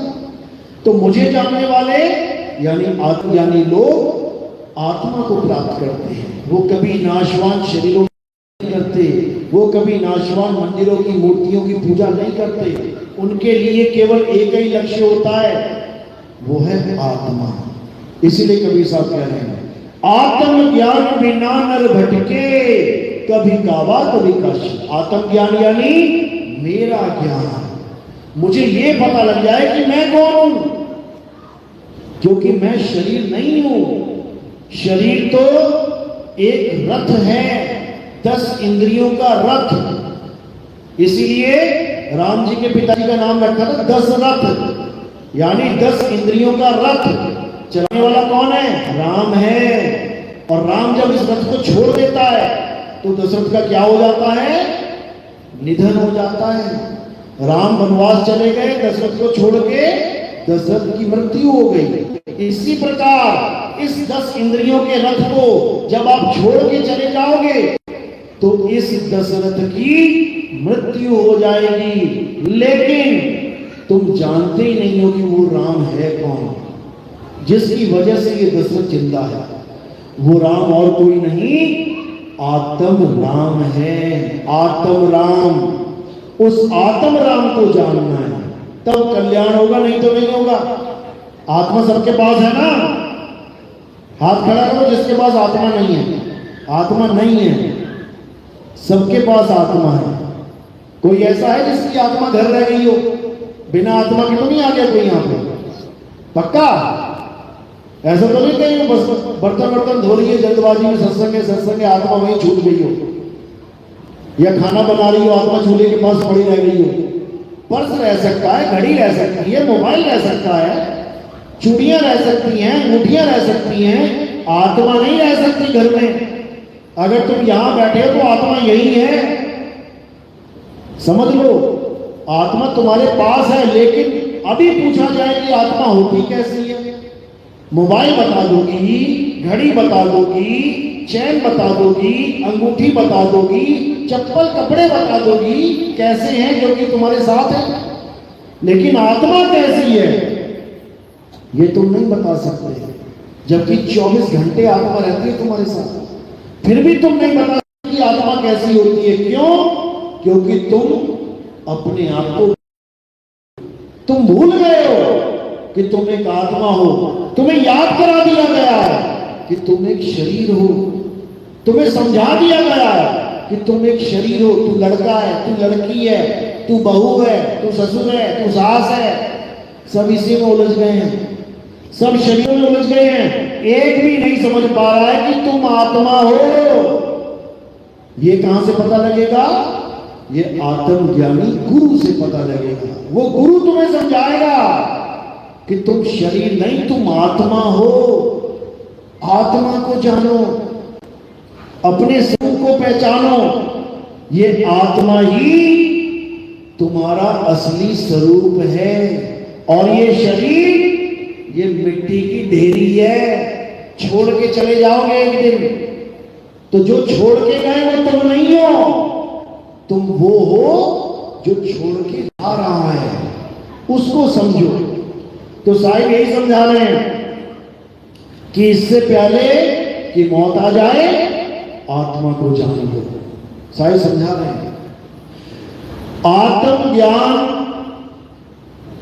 Speaker 1: तो मुझे जानने वाले यानी लोग आत्मा को प्राप्त करते हैं। वो कभी नाशवान शरीरों नहीं करते, वो कभी नाशवान मंदिरों की मूर्तियों की पूजा नहीं करते। उनके लिए केवल एक ही लक्ष्य होता है, वो है आत्मा। इसीलिए कबीर साहब कह रहे हैं, आत्म ज्ञान बिना नर भटके, कभी काबा कभी काशी। आत्म ज्ञान यानी मेरा ज्ञान, मुझे ये पता लग जाए कि मैं कौन हूं, क्योंकि मैं शरीर नहीं हूं। शरीर तो एक रथ है, 10 इंद्रियों का रथ। इसीलिए राम जी के पिताजी का नाम रखा था दशरथ, यानी 10 इंद्रियों का रथ। चलाने वाला कौन है? राम है। और राम जब इस रथ को छोड़ देता है तो दशरथ का क्या हो जाता है? निधन हो जाता है। राम वनवास चले गए, दशरथ को छोड़ के दशरथ की मृत्यु हो गई। इसी प्रकार इस 10 इंद्रियों के रथ को जब आप छोड़ के चले जाओगे तो इस दशरथ की मृत्यु हो जाएगी। लेकिन तुम जानते ही नहीं हो कि वो राम है कौन, जिसकी वजह से ये दशरथ जिंदा है। वो राम और कोई नहीं, आत्म राम है। आत्म राम, उस आत्म राम को जानना है, तब कल्याण होगा, नहीं तो नहीं होगा। आत्मा सबके पास है ना? हाथ खड़ा करो जिसके पास आत्मा नहीं है। आत्मा नहीं है, सबके पास आत्मा है। कोई ऐसा है जिसकी आत्मा घर रह गई हो? बिना आत्मा के तो नहीं आ गया कोई यहां पे? पक्का? ऐसा तो नहीं कहीं बस बर्तन धो रही है जल्दबाजी में, सत्संग आत्मा वहीं छूट गई हो, या खाना बना रही हो आत्मा चूल्हे के पास पड़ी रह गई हो। पर्स रह सकता है, घड़ी रह सकती है, मोबाइल रह सकता है, चूड़ियां रह सकती हैं, अंगूठियां रह सकती हैं, आत्मा नहीं रह सकती घर में। अगर तुम यहां बैठे हो तो आत्मा यही है, समझ लो। आत्मा तुम्हारे पास है, लेकिन अभी पूछा जाए कि आत्मा होती कैसी है? मोबाइल बता दोगी, घड़ी बता दोगी, चैन बता दोगी, अंगूठी बता दोगी, चप्पल कपड़े बता दोगी कैसे हैं, जो कि तुम्हारे साथ है। लेकिन आत्मा कैसी है ये तुम नहीं बता सकते, जबकि 24 घंटे आत्मा रहती है तुम्हारे साथ। फिर भी तुम नहीं बता सकते कि आत्मा कैसी होती है। क्यों? क्योंकि तुम अपने आप को तुम भूल गए हो कि तुम एक आत्मा हो। तुम्हें याद करा दिया गया है कि तुम एक शरीर हो। तुम्हें समझा दिया गया है कि तुम एक शरीर हो। तू लड़का है, तू लड़की है, तू बहू है, तू ससुर है, तू सास है। सब इसी में उलझ गए हैं, सब शरीरों में उलझ गए हैं। एक भी नहीं समझ पा रहा है कि तुम आत्मा हो। ये कहां से पता लगेगा? ये आत्मज्ञानी गुरु से पता लगेगा। वो गुरु तुम्हें समझाएगा कि तुम शरीर नहीं, तुम आत्मा हो। आत्मा को जानो, अपने स्वरूप को पहचानो। ये आत्मा ही तुम्हारा असली स्वरूप है। और ये शरीर ये मिट्टी की ढेरी है, छोड़ के चले जाओगे एक दिन। तो जो छोड़ के गए वो तुम नहीं हो, तुम वो हो जो छोड़ के जा रहा है, उसको समझो। तो साहिब यही समझा रहे हैं कि इससे पहले कि मौत आ जाए आत्मा को जान लो। साहिब समझा रहे हैं आत्म ज्ञान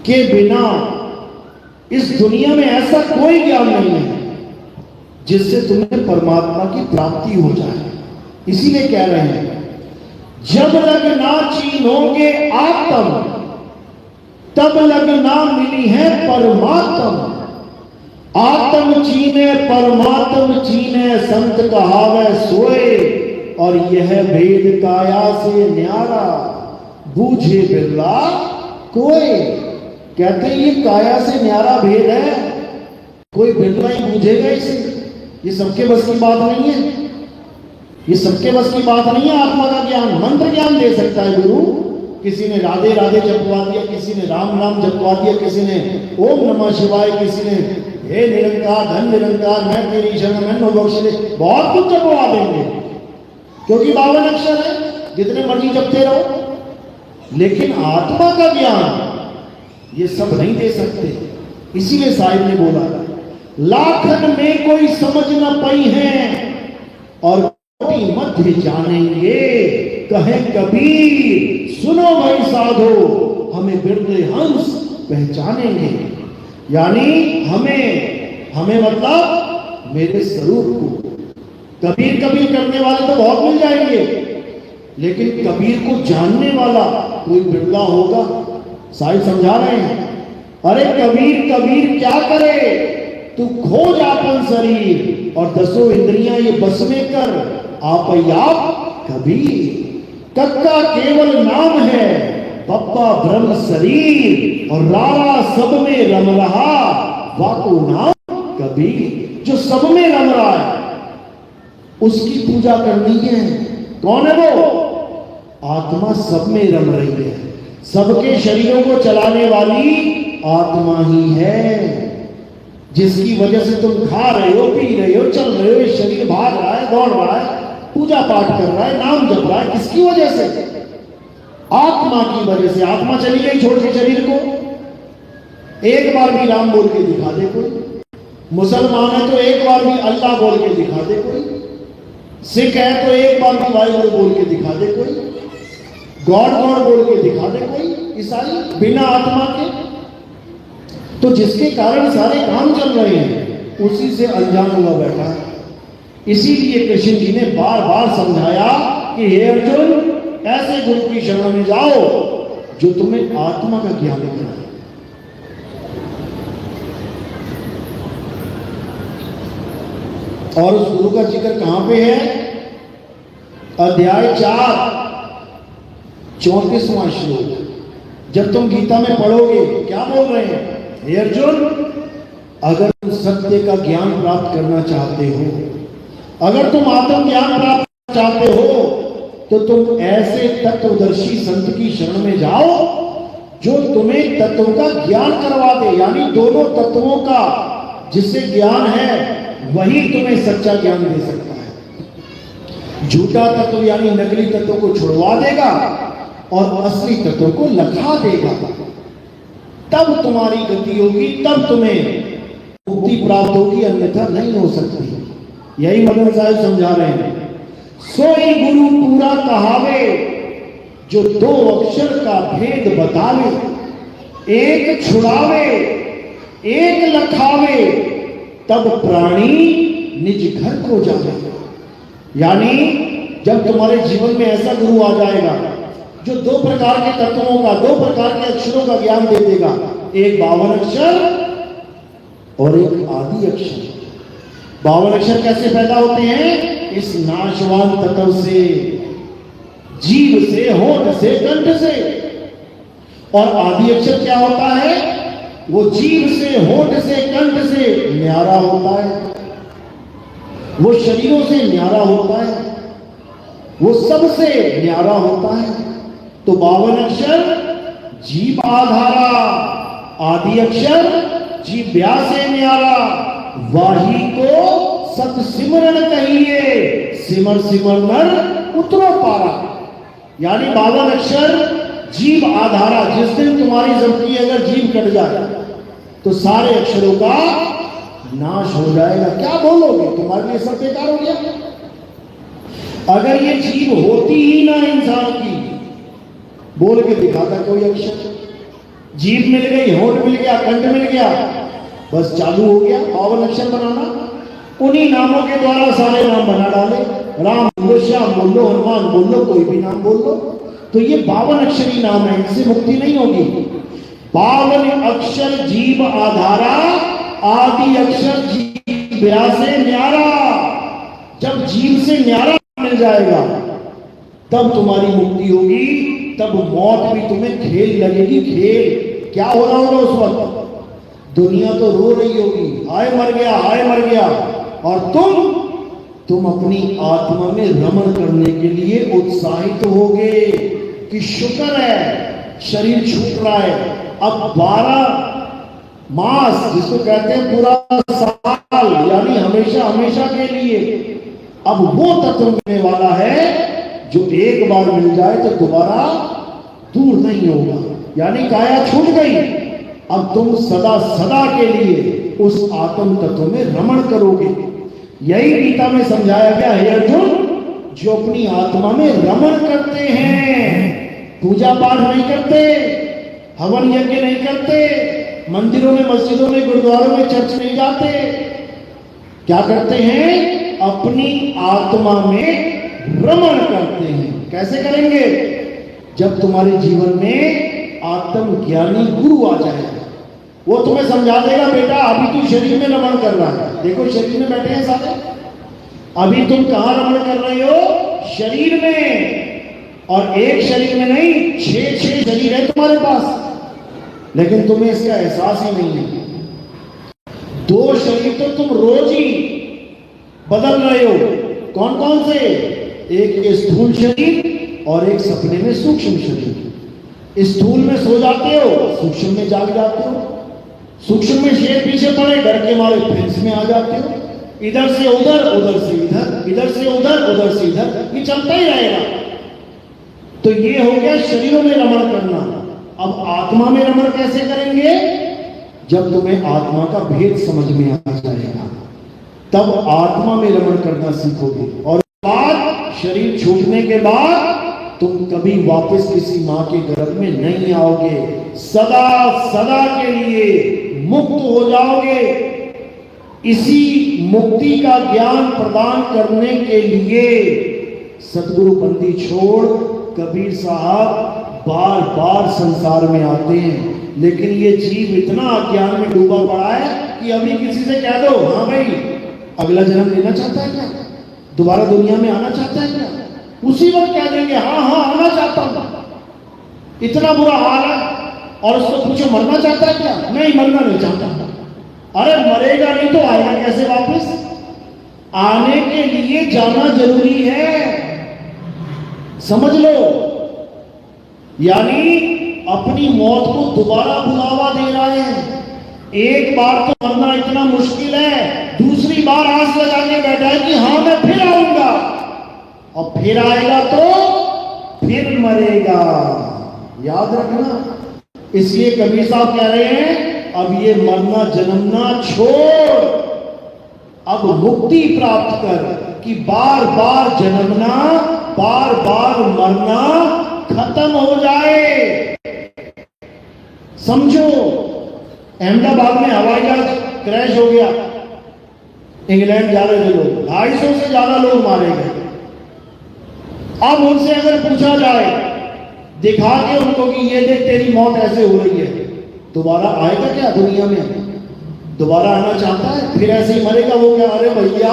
Speaker 1: के बिना इस दुनिया में ऐसा कोई ज्ञान नहीं है जिससे तुम्हें परमात्मा की प्राप्ति हो जाए। इसीलिए कह रहे हैं जब लग ना चीनोगे आत्म तब लग ना मिली है परमात्म। आत्म चीने परमात्म चीने, संत कहावे सोए और यह भेद काया से न्यारा, बूझे बिरला कोई। कहते हैं ये काया से न्यारा भेद है, कोई बिरला ही बूझेगा इसे। ये सबके बस की बात नहीं है, ये सबके बस की बात नहीं है। आत्मा का ज्ञान, मंत्र ज्ञान दे सकता है गुरु। किसी ने राधे राधे जपवा दिया, किसी ने राम नाम जपवा दिया, किसी ने ओम नमः शिवाय, किसी ने हे निरंकार धन निरंकार मैं तेरी शरण मैं बख्श ले, बहुत कुछ जपवा देंगे क्योंकि 52 अक्षर है, जितने मर्जी जपते रहो। लेकिन आत्मा का ज्ञान ये सब नहीं दे सकते। इसीलिए साहिब ने बोला लाखन में कोई समझ न पाई है और कोटि मध्य जानेंगे, कहे कबीर सुनो भाई साधो हमें बिरले हंस पहचानेंगे। यानी हमें मतलब मेरे स्वरूप को। कबीर कबीर करने वाले तो बहुत मिल जाएंगे, लेकिन कबीर को जानने वाला कोई बिरला होगा। साहिब समझा रहे हैं, अरे कबीर कबीर क्या करे, तू खोज आपन शरीर और 10 इंद्रियां ये बस में कर, आप कबीर। कक्का केवल नाम है, बप्पा ब्रह्म शरीर और रारा सब में रम रहा, वाको नाम कबीर। जो सब में रम रहा है उसकी पूजा करनी है। कौन है वो? आत्मा सब में रम रही है, सबके शरीरों को चलाने वाली आत्मा ही है, जिसकी वजह से तुम खा रहे हो, पी रहे हो, चल रहे हो, शरीर भाग रहा है, दौड़ रहा है, पूजा पाठ कर रहा है, नाम जप रहा है। किसकी वजह से? आत्मा की वजह से। आत्मा चली गई छोड़ के शरीर को। एक बार भी राम बोल के दिखा दे कोई। मुसलमान है तो एक बार भी अल्लाह बोल के दिखा दे कोई। सिख है तो एक बार भी वाहिगुरु बोल के दिखा दे कोई। गॉड गॉड बोल के दिखा दे कोई। ईसाई बिना आत्मा के। तो जिसके कारण सारे काम चल रहे हैं उसी से अनजान हुआ बैठा है। इसीलिए कृष्ण जी ने बार बार समझाया कि हे अर्जुन, ऐसे गुरु की शरण में जाओ जो तुम्हें आत्मा का ज्ञान कराए। और उस गुरु का जिक्र कहां पे है? अध्याय 4 34वां श्लोक। जब तुम गीता में पढ़ोगे क्या बोल रहे हैं? हे अर्जुन, अगर तुम सत्य का ज्ञान प्राप्त करना चाहते हो, अगर तुम आत्म ज्ञान प्राप्त करना चाहते हो, तो तुम ऐसे तत्वदर्शी संत की शरण में जाओ जो तुम्हें तत्वों का ज्ञान करवा दे। यानी दोनों तत्वों का जिससे ज्ञान है वही तुम्हें सच्चा ज्ञान दे सकता है। झूठा तत्व यानी नकली तत्वों को छुड़वा देगा और असली तत्वों को लखा देगा। तब तुम्हारी गति होगी, तब तुम्हें मुक्ति प्राप्त होगी, अन्यथा नहीं हो सकती। यही मदन साहब समझा रहे हैं। सोई गुरु पूरा कहावे, जो 2 अक्षर का भेद बतावे, एक छुड़ावे एक लखावे, तब प्राणी निज घर को जावे। यानी जब तुम्हारे जीवन में ऐसा गुरु आ जाएगा जो 2 प्रकार के तत्वों का, 2 प्रकार के अक्षरों का ज्ञान दे देगा, एक 52 अक्षर और एक आदि अक्षर। 52 अक्षर कैसे पैदा होते हैं? इस नाशवान तत्व से, जीव से, होठ से, कंठ से। और आदि अक्षर क्या होता है? वो जीव से, होठ से, कंठ से न्यारा होता है, वो शरीरों से न्यारा होता है, वो सबसे न्यारा होता है। तो 52 अक्षर जीव आधारा, आदि अक्षर जीव व्यासे न्यारा, वाही को सत सिमरन कहिए, सिमर सिमर नर उतरो पारा। यानी 52 अक्षर जीव आधारा। जिस दिन तुम्हारी जिंदगी अगर जीव कट जाए तो सारे अक्षरों का नाश हो जाएगा। क्या बोलोगे? तुम्हारे लिए सब बेकार हो गया। अगर ये जीव होती ही ना इंसान की, बोल के दिखाता कोई अक्षर। जीभ मिल गई, होठ मिल गया, कंठ मिल गया, बस चालू हो गया 52 अक्षर बनाना। उन्हीं नामों के द्वारा सारे नाम बना डाले। राम बोलो, श्याम बोलो, हनुमान बोलो, कोई भी नाम बोल लो। तो ये 52 अक्षरी नाम है, इनसे मुक्ति नहीं होगी। 52 अक्षर जीव आधारा, आदि अक्षर जीव व्यासे न्यारा। जब जीव से न्यारा मिल मिल जाएगा, तब तुम्हारी मुक्ति होगी, तब मौत भी तुम्हें खेल लगेगी। खेल क्या हो रहा होगा उस वक्त? दुनिया तो रो रही होगी, हाय मर गया, हाय मर गया, और तुम अपनी आत्मा में रमण करने के लिए उत्साहित होगे कि शुक्र है शरीर छूट रहा है। अब 12 मास जिसको कहते हैं पूरा साल, यानी हमेशा हमेशा के लिए, अब वो तत्व मिलने वाला है जो एक बार मिल जाए तो दोबारा दूर नहीं होगा। यानी काया छूट गई, अब तुम सदा सदा के लिए उस आत्म तत्व में रमण करोगे। यही गीता में समझाया गया है अर्जुन, जो अपनी आत्मा में रमण करते हैं, पूजा पाठ नहीं करते, हवन यज्ञ नहीं करते, मंदिरों में, मस्जिदों में, गुरुद्वारों में, चर्च नहीं जाते, क्या करते हैं? अपनी आत्मा में रमण करते हैं। कैसे करेंगे? जब तुम्हारे जीवन में आत्मज्ञानी गुरु आ जाएगा, वो तुम्हें समझा देगा, बेटा अभी तू शरीर में रमण कर रहा है, देखो शरीर में बैठे हैं सारे, अभी तुम कहां रमण कर रहे हो? शरीर में। और एक शरीर में नहीं, 6 शरीर है तुम्हारे पास, लेकिन तुम्हें इसका एहसास ही नहीं है। 2 शरीर तो तुम रोज ही बदल रहे हो। कौन कौन से? एक ये स्थूल शरीर और एक सपने में सूक्ष्म शरीर। स्थूल में सो जाते हो, सूक्ष्म में जाग जाते हो, सूक्ष्म में शेर पीछे पड़े, डर के मारे प्रिंस में आ जाते हो, इधर से उधर, उधर से इधर, इधर से उधर, उधर से इधर, ये चलता ही रहेगा। तो ये हो गया शरीरों में रमण करना। अब आत्मा में रमण कैसे करेंगे? जब तुम्हें आत्मा का भेद समझ में आ जाएगा, तब आत्मा में रमण करना सीखोगे। और बाद शरीर छूटने के बाद तुम कभी वापस किसी मां के गर्भ में नहीं आओगे, सदा सदा के लिए मुक्त हो जाओगे। इसी मुक्ति का ज्ञान प्रदान करने के लिए सतगुरु बंदी छोड़ कबीर साहब बार बार संसार में आते हैं। लेकिन ये जीव इतना अज्ञान में डूबा पड़ा है कि अभी किसी से कह दो, हाँ भाई अगला जन्म लेना चाहता है क्या, दोबारा दुनिया में आना चाहता है क्या, उसी वक्त कह देंगे हाँ हाँ आना चाहता हूं। इतना बुरा हाल है। और उसको पूछो मरना चाहता है क्या? नहीं, मरना नहीं चाहता। अरे मरेगा नहीं तो आएगा कैसे वापस? आने के लिए जाना जरूरी है, समझ लो। यानी अपनी मौत को दोबारा बुलावा दे रहे हैं। एक बार तो मरना इतना मुश्किल है, दूसरी बार आस लगा के बैठा है कि हाँ मैं फिर आऊंगा, और फिर आएगा तो फिर मरेगा। याद रखना। इसलिए कबीर साहब कह रहे हैं अब ये मरना जन्मना छोड़, अब मुक्ति प्राप्त कर कि बार बार जन्मना, बार बार मरना खत्म हो जाए। समझो, अहमदाबाद में हवाई जहाज क्रैश हो गया, इंग्लैंड जा रहे थे लोग, 250 से ज्यादा लोग मारे गए। अब उनसे अगर पूछा जाए, दिखा के उनको कि ये देख तेरी मौत ऐसे हो रही है, दोबारा आएगा क्या दुनिया में? दोबारा आना चाहता है? फिर ऐसे ही मरेगा वो क्या? अरे भैया,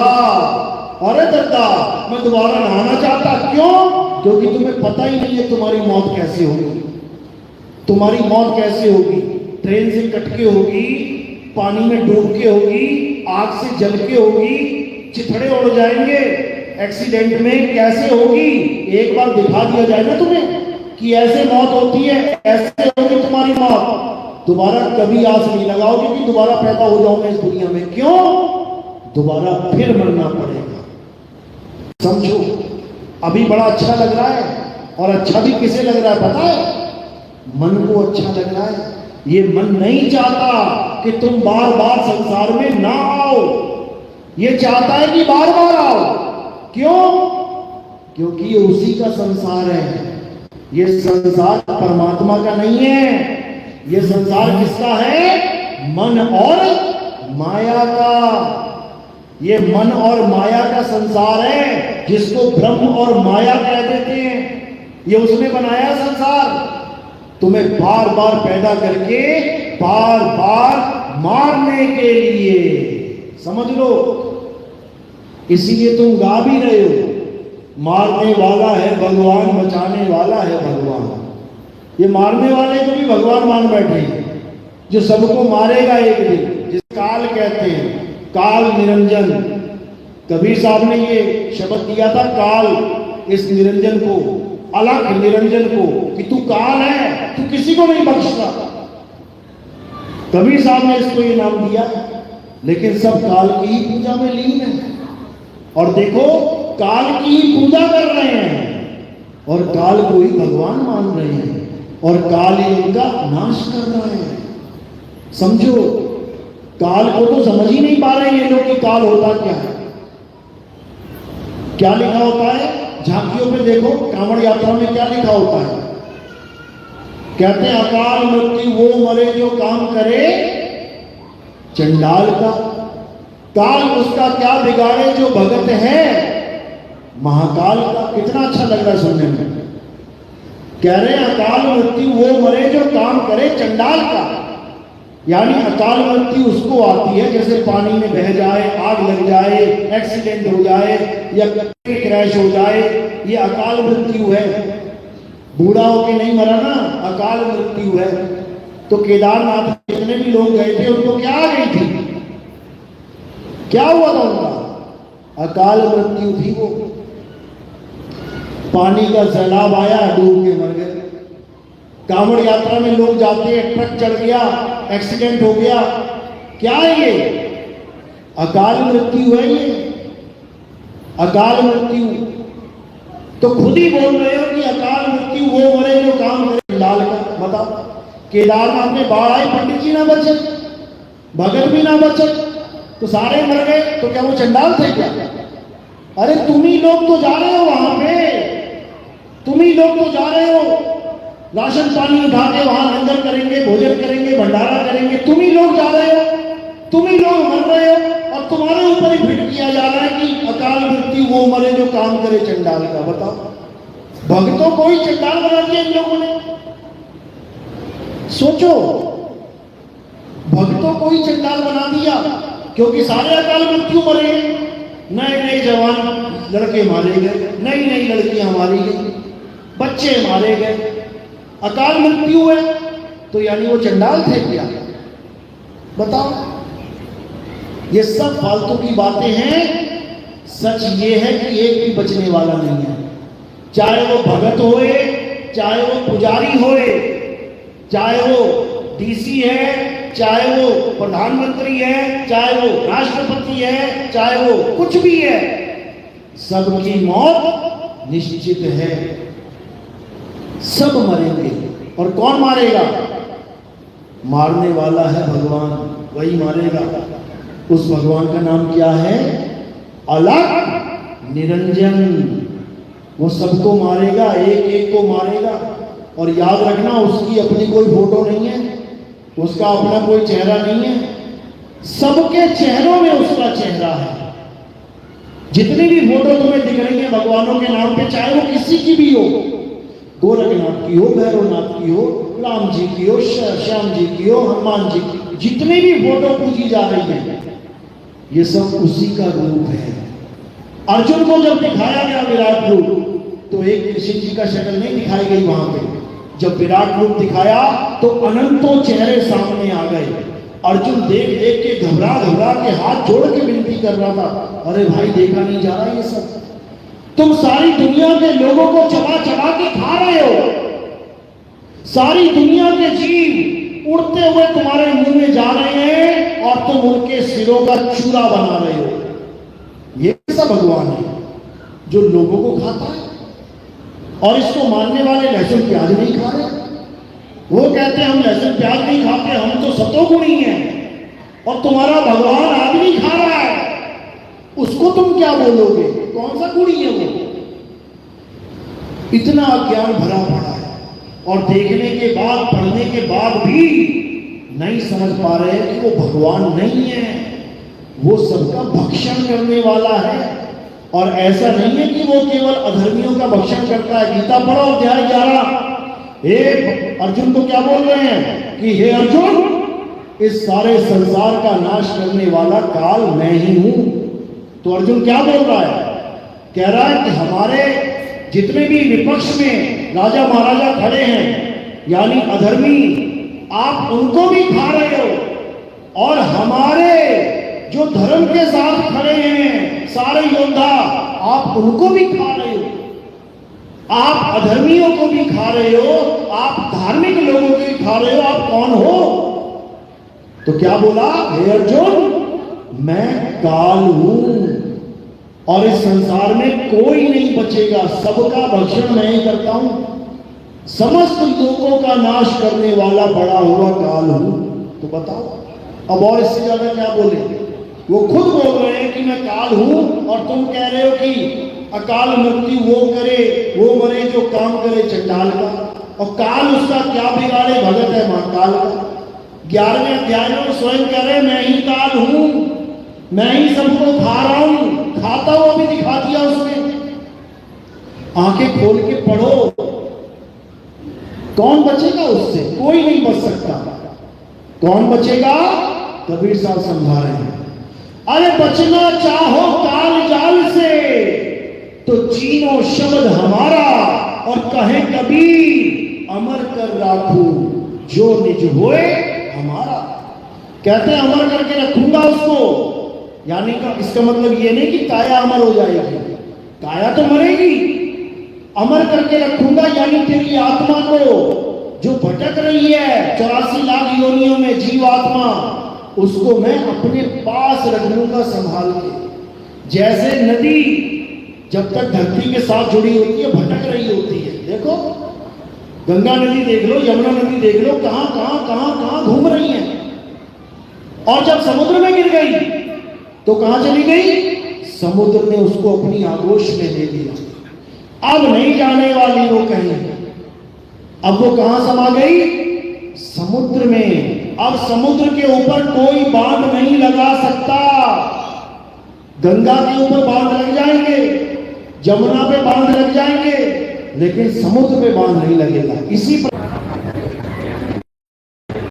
Speaker 1: अरे दादा, मैं दोबारा ना आना चाहता। क्यों? क्योंकि तुम्हें पता ही नहीं है तुम्हारी मौत कैसे होगी। तुम्हारी मौत कैसे होगी? ट्रेन से कट के होगी, पानी में डूब के होगी, आग से जल के होगी, चिथड़े उड़ जाएंगे, एक्सीडेंट में कैसे होगी? एक बार दिखा दिया जाए ना तुम्हें कि ऐसे मौत होती है, ऐसे होगी तुम्हारी मौत, दोबारा कभी आस नहीं लगाओगे कि दोबारा पैदा हो जाऊंगा इस दुनिया में। क्यों? दोबारा फिर मरना पड़ेगा। समझो, अभी बड़ा अच्छा लग रहा है, और अच्छा भी किसे लग रहा है पता है? मन को अच्छा लग रहा है। ये मन नहीं चाहता कि तुम बार बार संसार में ना आओ, ये चाहता है कि बार बार आओ। क्यों? क्योंकि ये उसी का संसार है। ये संसार परमात्मा का नहीं है। ये संसार किसका है? मन और माया का। ये मन और माया का संसार है, जिसको ब्रह्म और माया कह देते हैं। ये उसने बनाया संसार, तुम्हें बार बार पैदा करके बार बार मारने के लिए। समझ लो, इसीलिए तुम गा भी रहे हो, मारने वाला है भगवान, बचाने वाला है भगवान। ये मारने वाले को भी भगवान मान बैठे हैं, जो सबको मारेगा एक दिन, जिस काल कहते हैं, काल निरंजन। कबीर साहब ने ये शब्द दिया था, काल, इस निरंजन को, अलख निरंजन को, कि तू काल है, तू किसी को नहीं बख्शता। कबीर साहब ने इसको ये नाम दिया, लेकिन सब काल की ही पूजा में लीन है। और देखो, काल की ही पूजा कर रहे हैं और काल को ही भगवान मान रहे हैं, और काल ही उनका नाश कर रहा है। समझो, काल को तो समझ ही नहीं पा रहे ये लोग कि काल होता क्या है। क्या लिखा होता है झांकियों पे, देखो कांवड़ यात्रा में क्या लिखा होता है। कहते हैं अकाल मृत्यु वो मरे जो काम करे चंडाल का, काल उसका क्या बिगाड़े जो भगत है महाकाल का। कितना अच्छा लग रहा है सुनने में। कह रहे हैं अकाल मृत्यु वो मरे जो काम करे चंडाल का, यानी अकाल मृत्यु उसको आती है जैसे पानी में बह जाए, आग लग जाए, एक्सीडेंट हो जाए या क्रैश हो जाए, ये अकाल मृत्यु है। बूढ़ा होके नहीं मरा ना, अकाल मृत्यु है। तो केदारनाथ में जितने भी लोग गए थे उनको क्या आ गई थी, क्या हुआ था उनका, अकाल मृत्यु थी। वो पानी का सैलाब आया, डूब के मर गए। कांवड़ यात्रा में लोग जाते हैं, ट्रक चढ़ गया, एक्सीडेंट हो गया, क्या है ये, अकाल मृत्यु है ये, अकाल मृत्यु। तो खुद ही बोल रहे हो कि अकाल मृत्यु वो मरे जो काम करे लाल का। बताओ, केदारनाथ में बाढ़ आई, पंडित जी ना बचे, भगत भी ना बचे, तो सारे मर गए, तो क्या वो चंडाल थे क्या? अरे तुम ही लोग तो जा रहे हो वहां पे, तुम ही लोग तो जा रहे हो, राशन पानी उठा के वहां लंगर करेंगे, भोजन करेंगे, भंडारा करेंगे, तुम ही लोग जा रहे हो, तुम ही लोग मर रहे हो, और तुम्हारे ऊपर ही फिट किया जा रहा है कि अकाल मृत्यु वो मरे जो काम करे चंडाल का। बताओ, भक्तों को ही चंडाल बना दिया इन लोगों ने। सोचो, भक्तों को ही चंडाल बना दिया, क्योंकि सारे अकाल मृत्यु मरे। नए नए जवान लड़के मारे गए, नई नई लड़कियां मारी गई, बच्चे मारे गए, अकाल मृत्यु है, तो यानी वो चंडाल थे क्या? बताओ, ये सब फालतू की बातें हैं। सच ये है कि एक भी बचने वाला नहीं है, चाहे वो भगत होए, चाहे वो पुजारी होए, चाहे वो डीसी है, चाहे वो प्रधानमंत्री है, चाहे वो राष्ट्रपति है, चाहे वो कुछ भी है, सबकी मौत निश्चित है। सब मरेंगे। और कौन मारेगा? मारने वाला है भगवान, वही मारेगा। उस भगवान का नाम क्या है? अलख निरंजन। वो सबको मारेगा, एक एक को मारेगा। और याद रखना, उसकी अपनी कोई फोटो नहीं है, उसका अपना कोई चेहरा नहीं है, सबके चेहरों में उसका चेहरा है। जितनी भी फोटो तुम्हें दिख रही है भगवानों के नाम पे, चाहे वो किसी की भी हो, गोरखनाथ की हो, भैरवनाथ की हो, राम जी की हो, श्याम जी की हो, हनुमान जी की, जितनी भी फोटो पूजी जा रही है, ये सब उसी का रूप है। अर्जुन को जब दिखाया गया विराट रूप, तो एक कृष्ण जी का शक्ल नहीं दिखाई गई वहां पे। जब विराट रूप दिखाया तो अनंतों चेहरे सामने आ गए। अर्जुन देख देख के घबरा घबरा के हाथ जोड़ के विनती कर रहा था, अरे भाई देखा नहीं जा रहा ये सब, तुम सारी दुनिया के लोगों को चबा चबा के खा रहे हो, सारी दुनिया के जीव उड़ते हुए तुम्हारे मुंह में जा रहे हैं और तुम उनके सिरों का चूरा बना रहे हो। ये कैसा भगवान है जो लोगों को खाता है? और इसको मानने वाले लहसुन प्याज नहीं खा रहे। वो कहते हैं हम लहसुन प्याज नहीं खाते, हम तो सतोगुणी हैं, और तुम्हारा भगवान आदमी खा रहा है, उसको तुम क्या बोलोगे? कौन सा गुणी है वो? इतना अज्ञान भरा पड़ा है, और देखने के बाद, पढ़ने के बाद भी नहीं समझ पा रहे कि वो भगवान नहीं है, वो सबका भक्षण करने वाला है। और ऐसा नहीं है कि वो केवल अधर्मियों का भक्षण करता है। गीता पढ़ो अध्याय 11, एक अर्जुन को क्या बोल रहे हैं कि हे अर्जुन, इस सारे संसार का नाश करने वाला काल मैं ही हूं। तो अर्जुन क्या बोल रहा है कह रहा है कि हमारे जितने भी विपक्ष में राजा महाराजा खड़े हैं यानी अधर्मी, आप उनको भी खा रहे हो और हमारे जो धर्म के साथ खड़े हैं सारे योद्धा, आप उनको भी खा रहे हो। आप अधर्मियों को भी खा रहे हो, आप धार्मिक लोगों को भी खा रहे हो। आप कौन हो? तो क्या बोला? हे अर्जुन, मैं काल हूं और इस संसार में कोई नहीं बचेगा, सबका भक्षण मैं ही करता हूं, समस्त लोगों का नाश करने वाला बड़ा हुआ काल हूं। तो बताओ अब और इससे ज्यादा क्या बोले? वो खुद बोल रहे हैं कि मैं काल हूं और तुम कह रहे हो कि अकाल मृत्यु वो करे, वो मरे जो काम करे चंडाल का, और काल उसका क्या बिगाड़े, भगत है महाकाल का। 11वें अध्याय में स्वयं कह रहे मैं ही काल हूं, मैं ही सबको खा रहा हूं, खाता हुआ भी दिखा दिया उसने। आंखें खोल के पढ़ो, कौन बचेगा उससे? कोई नहीं बच सकता। कौन बचेगा? कबीर साहब समझा रहे हैं, अरे बचना चाहो काल जाल से तो चीनो शब्द हमारा, और कहे कबीर अमर कर राखू जो निज होए हमारा। कहते हैं अमर करके रखूंगा उसको, यानी का इसका मतलब ये नहीं कि काया अमर हो जाएगी, काया तो मरेगी। अमर करके रखूंगा यानी तेरी आत्मा को जो भटक रही है 84 लाख योनियों में जीवात्मा, उसको मैं अपने पास रख लूंगा संभाल के। जैसे नदी जब तक धरती के साथ जुड़ी होती है भटक रही होती है। देखो गंगा नदी देख लो, यमुना नदी देख लो, कहां कहां कहां कहां घूम रही है, और जब समुद्र में गिर गई तो कहां चली गई? समुद्र ने उसको अपनी आगोश में ले लिया। अब नहीं जाने वाली वो कहीं, अब वो कहां समा गई? समुद्र में। अब समुद्र के ऊपर कोई बांध नहीं लगा सकता। गंगा के ऊपर बांध लग जाएंगे, जमुना पे बांध लग जाएंगे, लेकिन समुद्र पे बांध नहीं लगेगा। इसी पर